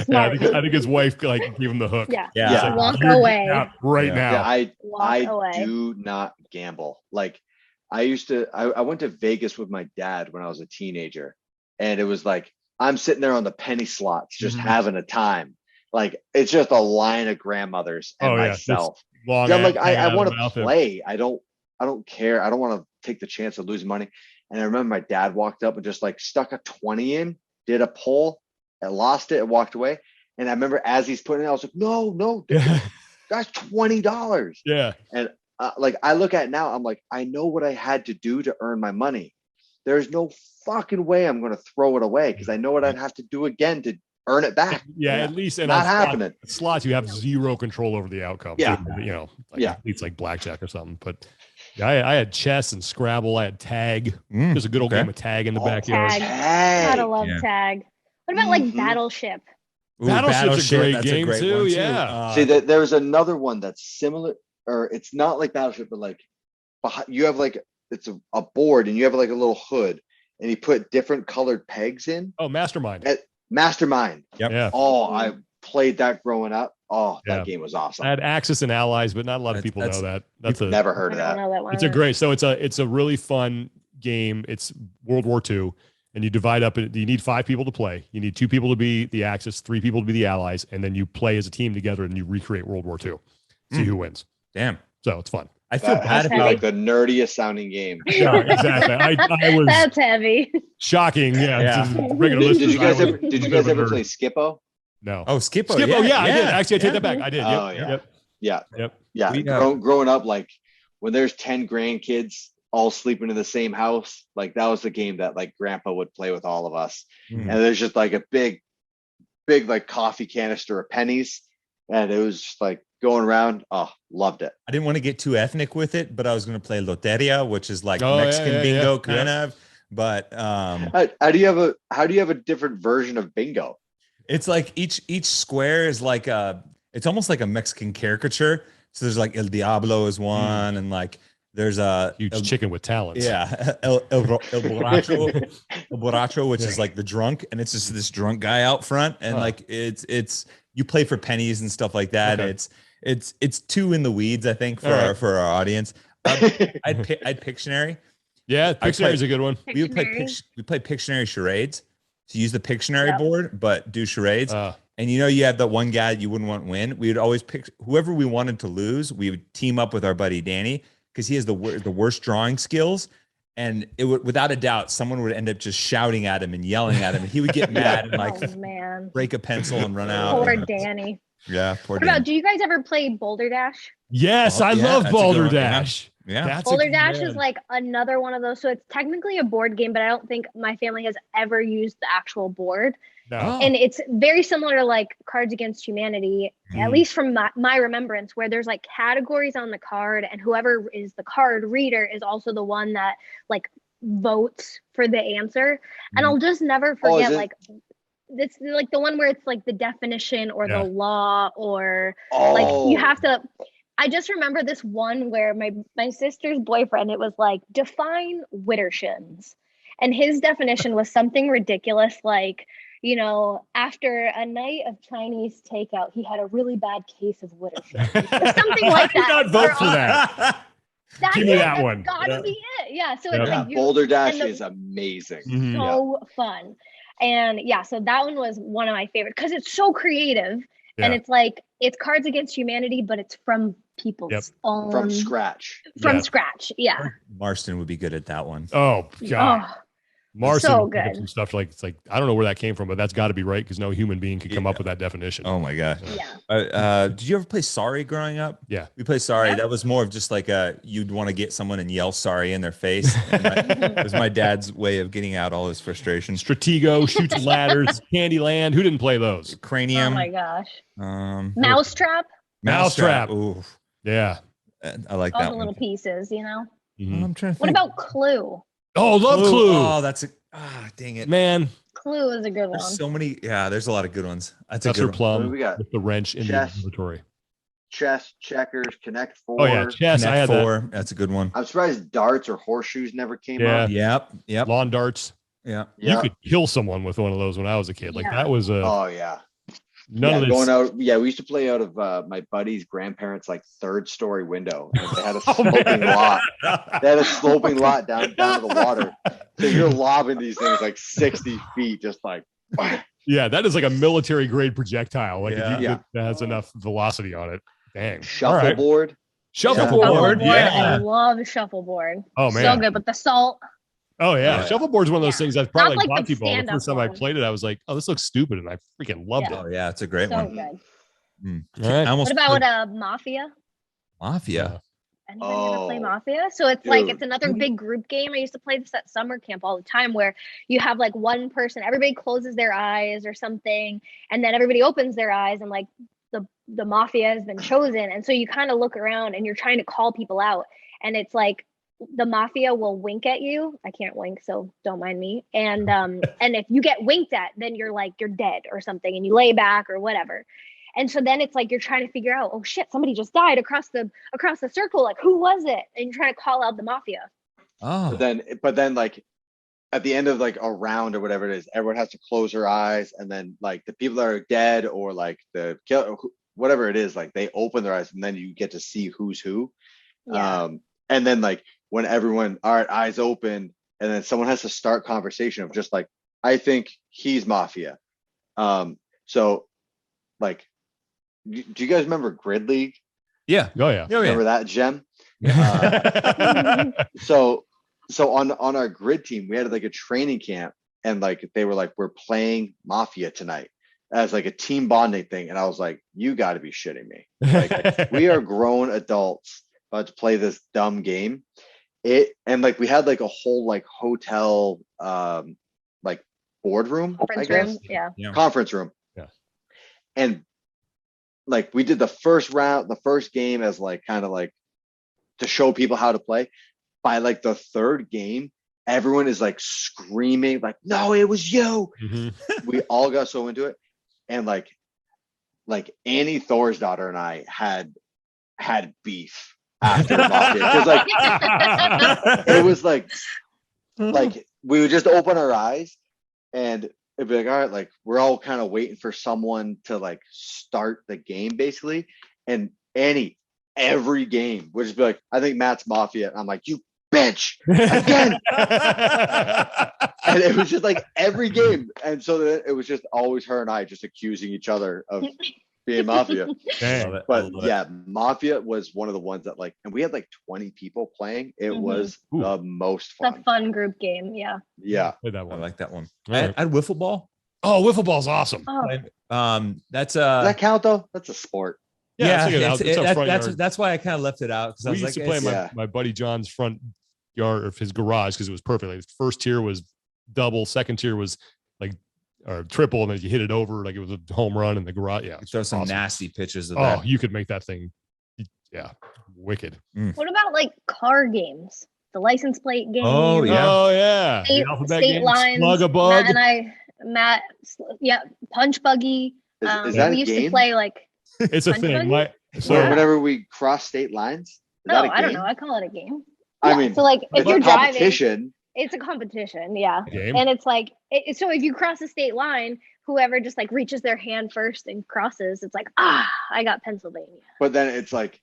Yeah, I think his wife gave him the hook. Yeah. Like, walk away now. Yeah, I away. do not gamble. Like I went to Vegas with my dad when I was a teenager, and it was like I'm sitting there on the penny slots just having a time. Like it's just a line of grandmothers and myself. I'm like I want to play. I don't care. I don't want to take the chance of losing money. And I remember my dad walked up and just like stuck a 20 in, did a pull. I lost it and walked away. And I remember as he's putting it, I was like, no, that's $20. Yeah. And I look at it now, I'm like, I know what I had to do to earn my money. There's no fucking way I'm going to throw it away because I know what I'd have to do again to earn it back. Yeah, at least not happening. Slots, you have zero control over the outcome. Yeah. It's like blackjack or something. But yeah, I had chess and Scrabble. I had tag. There's a good old game of tag in the backyard. Tag. Gotta love tag. What about like Battleship? Ooh, Battleship's a great game too. Yeah. See, there's another one that's similar, or it's not like Battleship, but like you have like it's a board and you have like a little hood, and you put different colored pegs in. Oh, Mastermind. Mastermind. Yep. Yeah. Oh, I played that growing up. Oh, that game was awesome. I had Axis and Allies, but not a lot of people know that. Never heard of that. It's a great. So it's a really fun game. It's World War II. And you divide up, you need 5 people to play. You need 2 people to be the Axis, 3 people to be the Allies. And then you play as a team together and you recreate World War II. See who wins. Damn. So it's fun. I feel bad about like the nerdiest sounding game. Yeah, exactly. I was That's heavy. Shocking. Yeah. Did you guys ever play Skippo? No. Oh, Skippo. Skippo. Yeah, I did. Actually, I take that back. I did. Oh, Yep. Yeah. Growing up, like when there's 10 grandkids all sleeping in the same house, like that was the game that like grandpa would play with all of us. And there's just like a big like coffee canister of pennies, and it was just like going around. Oh, loved it. I didn't want to get too ethnic with it, but I was going to play Loteria, which is like Mexican bingo kind of. But how do you have a different version of bingo? It's like each square is like it's almost like a Mexican caricature. So there's like El Diablo is one, and like there's a huge chicken with talents. Yeah. El Borracho, which is like the drunk, and it's just this drunk guy out front. And like, it's, you play for pennies and stuff like that. Okay. It's too in the weeds, I think, for our audience. I'd Pictionary. Yeah. Pictionary is a good one. We play Pictionary Charades. So use the Pictionary board, but do charades. And you have that one guy you wouldn't want to win. We would always pick whoever we wanted to lose. We would team up with our buddy Danny, because he has the worst drawing skills, and it would, without a doubt, someone would end up just shouting at him and yelling at him, and he would get mad and like break a pencil and run out. Poor Danny. Yeah, poor Danny. What about? Do you guys ever play Boulder Dash? Yes, I love Boulder Dash. Yeah. Boulder Dash is like another one of those. So it's technically a board game, but I don't think my family has ever used the actual board. No. And it's very similar to like Cards Against Humanity, at least from my remembrance, where there's like categories on the card, and whoever is the card reader is also the one that like votes for the answer. And I'll just never forget like it's like the one where it's like the definition or the law or like you have to. I just remember this one where my sister's boyfriend, it was like, define Widdershins. And his definition was something ridiculous like, after a night of Chinese takeout, he had a really bad case of Widdershins. Something like that. I did not vote for that. Give me that one. Gotta be it. Yeah. So it's like Boulder Dash is amazing. So fun. And so that one was one of my favorites because it's so creative. And it's like, it's Cards Against Humanity, but it's from people's own. From scratch. From scratch. Yeah. Marston would be good at that one. Oh, God. Marcy So picked up good. some stuff like it's like I don't know where that came from, but that's got to be right because no human being could come up with that definition. Oh my gosh. Yeah. Did you ever play Sorry growing up? Yeah, we played Sorry. Yeah. That was more of just like you'd want to get someone and yell sorry in their face. It was my dad's way of getting out all his frustration. Stratego, Shoots Ladders, Candyland. Who didn't play those? Cranium. Oh my gosh. Mousetrap. Mousetrap. Ooh, yeah. I like All that the one. little pieces, you know. Mhm. I'm trying to What think. about Clue? Oh, love Clue. Oh, dang it, Man, Clue is a good one. There's so many. Yeah, there's a lot of good ones. That's Professor a good one. Plum What do we got? with the wrench in Chess. the laboratory. Chess, checkers, Connect Four. Oh yeah, chess. I had Connect Four. That's a good one. I'm surprised darts or horseshoes never came Yeah. up. Yep. lawn darts. Yeah. You could kill someone with one of those when I was a kid. Like Yeah. that was a Oh yeah. none of this. Going out. Yeah, we used to play out of my buddy's grandparents' like third-story window. And they had a Oh, sloping lot. They had a sloping lot down to the water. So you're lobbing these things like 60 feet, just like. Yeah, that is like a military grade projectile. Like if Yeah. that has enough velocity on it. Dang. All right. Shuffleboard. Shuffleboard. I Yeah. love shuffleboard. Oh man. So good. But the salt. Oh yeah. Yeah. Shuffleboard's one of those Yeah. things that's probably Not like like the Bocce Ball. The stand-up first time I one. played it, I was like, oh, this looks stupid. And I freaking loved Yeah. Oh yeah, it's a great So one. good. All right. I almost What about Mafia? Mafia. Anybody ever play Oh, Mafia? So it's like dude. it's another big group game. I used to play this at summer camp all the time where you have like one person, everybody closes their eyes or something, and then everybody opens their eyes and like the mafia has been chosen. And so you kind of look around and you're trying to call people out. And it's like the mafia will wink at you. I can't wink, so don't mind me. And if you get winked at, then you're like you're dead or something and you lay back or whatever. And so then it's like you're trying to figure out, oh shit, somebody just died across the circle. Like who was it? And you're trying to call out the mafia. Oh. But then like at the end of like a round or whatever it is, everyone has to close their eyes, and then like the people that are dead or like the kill, whatever it is, like they open their eyes, and then you get to see who's who. Yeah. And then like when everyone, all right, eyes open, and then someone has to start conversation of just like, I think he's mafia. So like, do you guys remember Grid League? Yeah. Oh yeah. Remember that, Jem? So on our grid team, we had like a training camp, and like they were like, we're playing Mafia tonight as like a team bonding thing. And I was like, you got to be shitting me. Like we are grown adults about to play this dumb game. And like we had like a whole like hotel like boardroom, Conference I guess. room. Yeah. Conference room. Yeah. And like we did the first game as like kind of like to show people how to play. By like the third game, everyone is like screaming, like, no, it was you. Mhm. We all got so into it. And like Annie Thor's daughter and I had beef after the Mafia. Because like it was like we would just open our eyes and it'd be like, all right, like we're all kind of waiting for someone to like start the game basically. And Annie, every game would just be like, I think Matt's Mafia. And I'm like, you bitch again. And it was just like every game. And so it was just always her and I just accusing each other of being Mafia. Dang. But yeah, Mafia was one of the ones that like, and we had like 20 people playing. It was the most It's a fun. fun group game. Yeah. Yeah. Played that I one. like that one. All right. I had Wiffle Ball. Oh, Wiffle Ball's awesome. Oh, That's Does that count though? That's a sport. Yeah, it's a front yard. that's why I kind of left it out because I We was used like, to play in it's- my buddy John's front yard of his garage because it was perfect. Like, first tier was double, second tier was like or triple, and then you hit it over like it was a home run in the garage. Yeah, you throw some awesome. nasty pitches of Oh, that. you could make that thing, yeah, wicked. what about like car games? The license plate game. Oh, yeah. Oh yeah, The State, alphabet state game, lines. Slug a bug. Matt, yeah, punch buggy. Is that we a used game? to play like. It's a Punch thing. buggy? So Yeah. Whenever we cross state lines, is No, that a I don't game? know. I call it a game. I Yeah, mean, so like if it's you're a driving, competition. it's a competition. Yeah. game. And it's like, so if you cross a state line, whoever just like reaches their hand first and crosses, it's like, I got Pennsylvania. But then it's like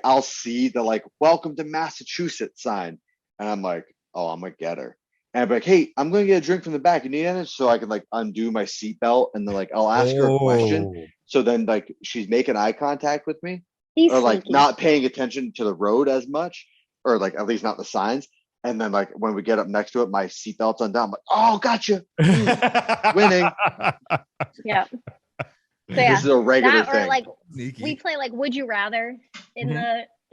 I'll see the like welcome to Massachusetts sign, and I'm like, oh, I'm gonna get her. And I'm like, hey, I'm gonna get a drink from the back. You need anything? So I can like undo my seatbelt, and then like I'll ask her a question. So then like she's making eye contact with me, He's or like sneaky. not paying attention to the road as much, or like at least not the signs. And then like when we get up next to it, my seatbelt's undone. I'm like, oh, gotcha. Winning. Yeah. So This is a regular that, thing. or like we play like would you rather in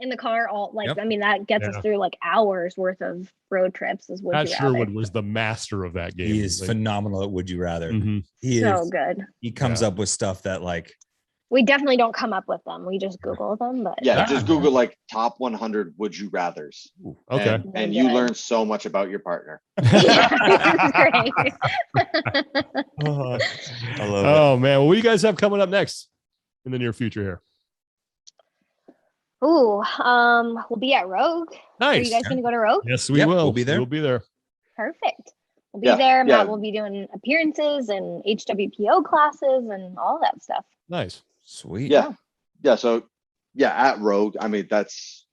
the car all like I mean that gets us through like hours worth of road trips is would Pat you rather. Sherwood was the master of that game. He is phenomenal at Would You Rather. He so is good. He comes up with stuff that like we definitely don't come up with them. We just Google them, but just Google like top 100 would you rathers. Okay. And you learn so much about your partner. Great. I love it. Oh man, well, what do you guys have coming up next in the near future here? Ooh, we'll be at Rogue. Nice. Are you guys gonna go to Rogue? Yes, we will. We'll be there. We'll be there. Perfect. We'll be there. Matt will be doing appearances and HWPO classes and all that stuff. Nice. Sweet. Yeah. So at Rogue. I mean, that's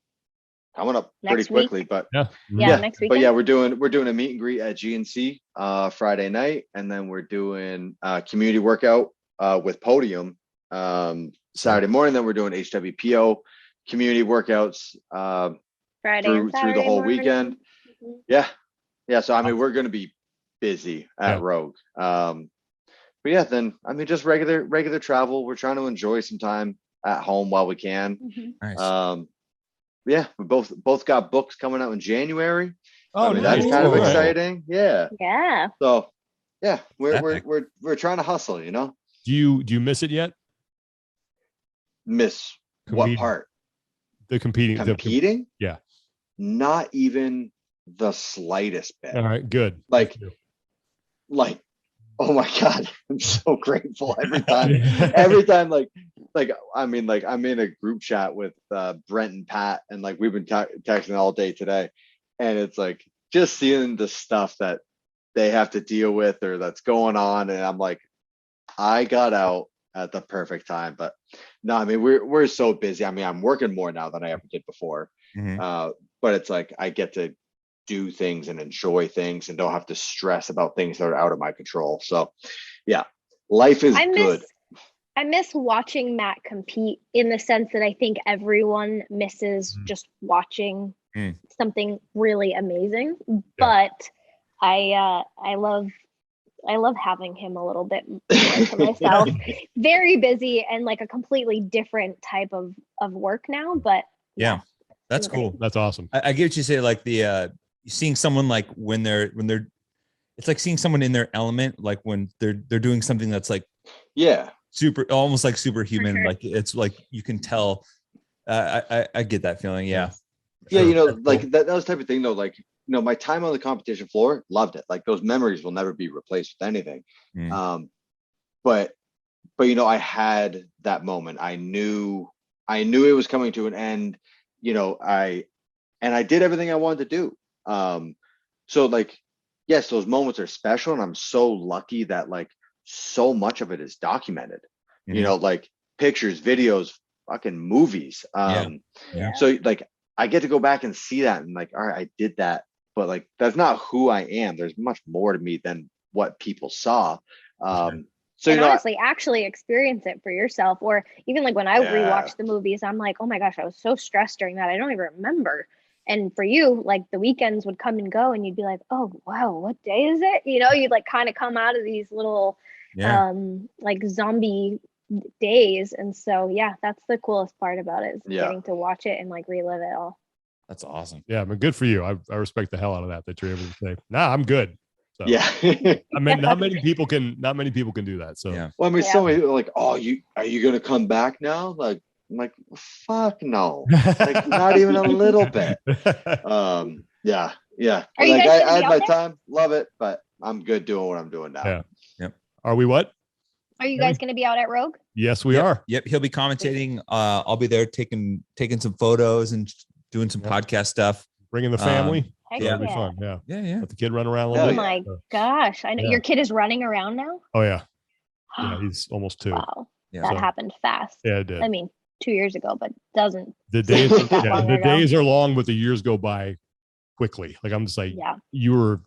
coming up pretty quickly, but next week. But yeah, we're doing a meet and greet at GNC Friday night, and then we're doing a community workout with Podium Saturday morning. Then we're doing HWPO community workouts Friday through the whole morning. weekend. Yeah. So I mean, we're going to be busy at Rogue. But yeah, then I mean, just regular travel. We're trying to enjoy some time at home while we can. Nice. Yeah, we both got books coming out in January. Oh, I mean, nice. that's kind of exciting. Yeah. So yeah, we're trying to hustle. You know. Do you miss it yet? Miss what part? The competing. Yeah. Not even the slightest bit. All right. Good. Like, oh my God, I'm so grateful every time. Like I mean, like I'm in a group chat with Brent and Pat, and like we've been texting all day today, and it's like just seeing the stuff that they have to deal with or that's going on, and I'm like, I got out at the perfect time. But no, I mean we're so busy. I mean, I'm working more now than I ever did before, but it's like I get to do things and enjoy things and don't have to stress about things that are out of my control. So yeah, life is good. I miss watching Matt compete in the sense that I think everyone misses just watching something really amazing. But I love having him a little bit more to myself. Very busy and like a completely different type of work now. But yeah, that's cool. That's awesome. I get what you say. Like seeing someone like when they're it's like seeing someone in their element, like when they're doing something that's like super, almost like superhuman. Sure. Like it's like you can tell. I get that feeling. Yeah. Yeah, you know, like that was the type of thing though. Like, you know, my time on the competition floor, loved it. Like those memories will never be replaced with anything. But you know, I had that moment. I knew it was coming to an end. You know, I did everything I wanted to do. So like, yes, those moments are special, and I'm so lucky that like so much of it is documented. You know, like pictures, videos, fucking movies. So like I get to go back and see that and like, all right, I did that, but like that's not who I am. There's much more to me than what people saw. So and honestly, actually experience it for yourself. Or even like when I rewatch the movies, I'm like, oh my gosh, I was so stressed during that. I don't even remember. And for you, like the weekends would come and go and you'd be like, oh, wow, what day is it? You know, you'd like kind of come out of these little like zombie days. And so, yeah, that's the coolest part about it is getting to watch it and like relive it all. That's awesome. Yeah, I mean, good for you. I respect the hell out of that you're able to say, nah, I'm good. So, I mean, not many people can do that. So, well, I mean, so many like, oh, are you going to come back now? Like, I'm like, fuck no, like not even a little bit. Yeah. Like I had my time, love it, but I'm good doing what I'm doing now. Yeah. Yep. Are we what? Are you guys going to be out at Rogue? Yes, we are. Yep. He'll be commentating. I'll be there taking some photos and doing some podcast stuff. Bringing the family. That'll be fun. Yeah. Let the kid run around a little bit. Oh my gosh. I know your kid is running around now. Oh yeah. Yeah, he's almost 2. Wow. That happened fast. Yeah, it did. I mean, 2 years ago, but doesn't. The days, the days are long, but the years go by quickly. Like I'm just like, you were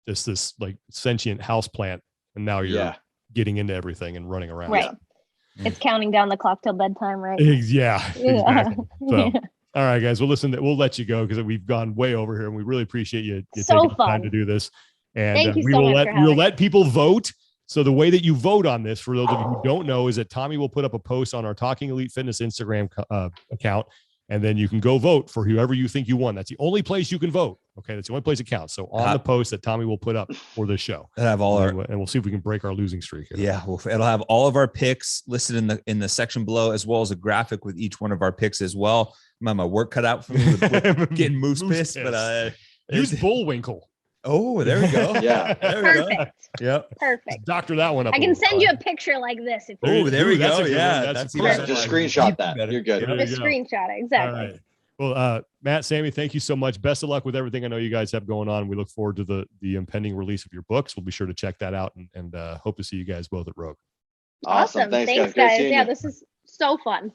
just this like sentient house plant, and now you're getting into everything and running around. Right. It's counting down the clock till bedtime, right? Yeah. Exactly. So All right, guys. Well, listen, we'll let you go because we've gone way over here, and we really appreciate you So taking the fun. time to do this. And Thank you we so will much let for we'll having let me. people vote. So the way that you vote on this, for those of you who don't know, is that Tommy will put up a post on our Talking Elite Fitness Instagram account, and then you can go vote for whoever you think you won. That's the only place you can vote. Okay, that's the only place it counts. So on the post that Tommy will put up for this show, It'll have all and we'll see if we can break our losing streak here. Yeah, well, it'll have all of our picks listed in the section below, as well as a graphic with each one of our picks as well. I'm having my work cut out for me with getting moose piss, but use Bullwinkle. Oh, there we go. Yeah, there we go. Perfect. Yep. Perfect. Doctor that one up. I can send you a picture like this. If Oh, there we that's go. a good Yeah, one. that's perfect. just screenshot that. Better. You're good. There you Just go. screenshot it. Exactly. All right. Well, Matt, Sammy, thank you so much. Best of luck with everything I know you guys have going on. We look forward to the impending release of your books. We'll be sure to check that out and hope to see you guys both at Rogue. Awesome. Thanks, guys. Yeah, this is so fun.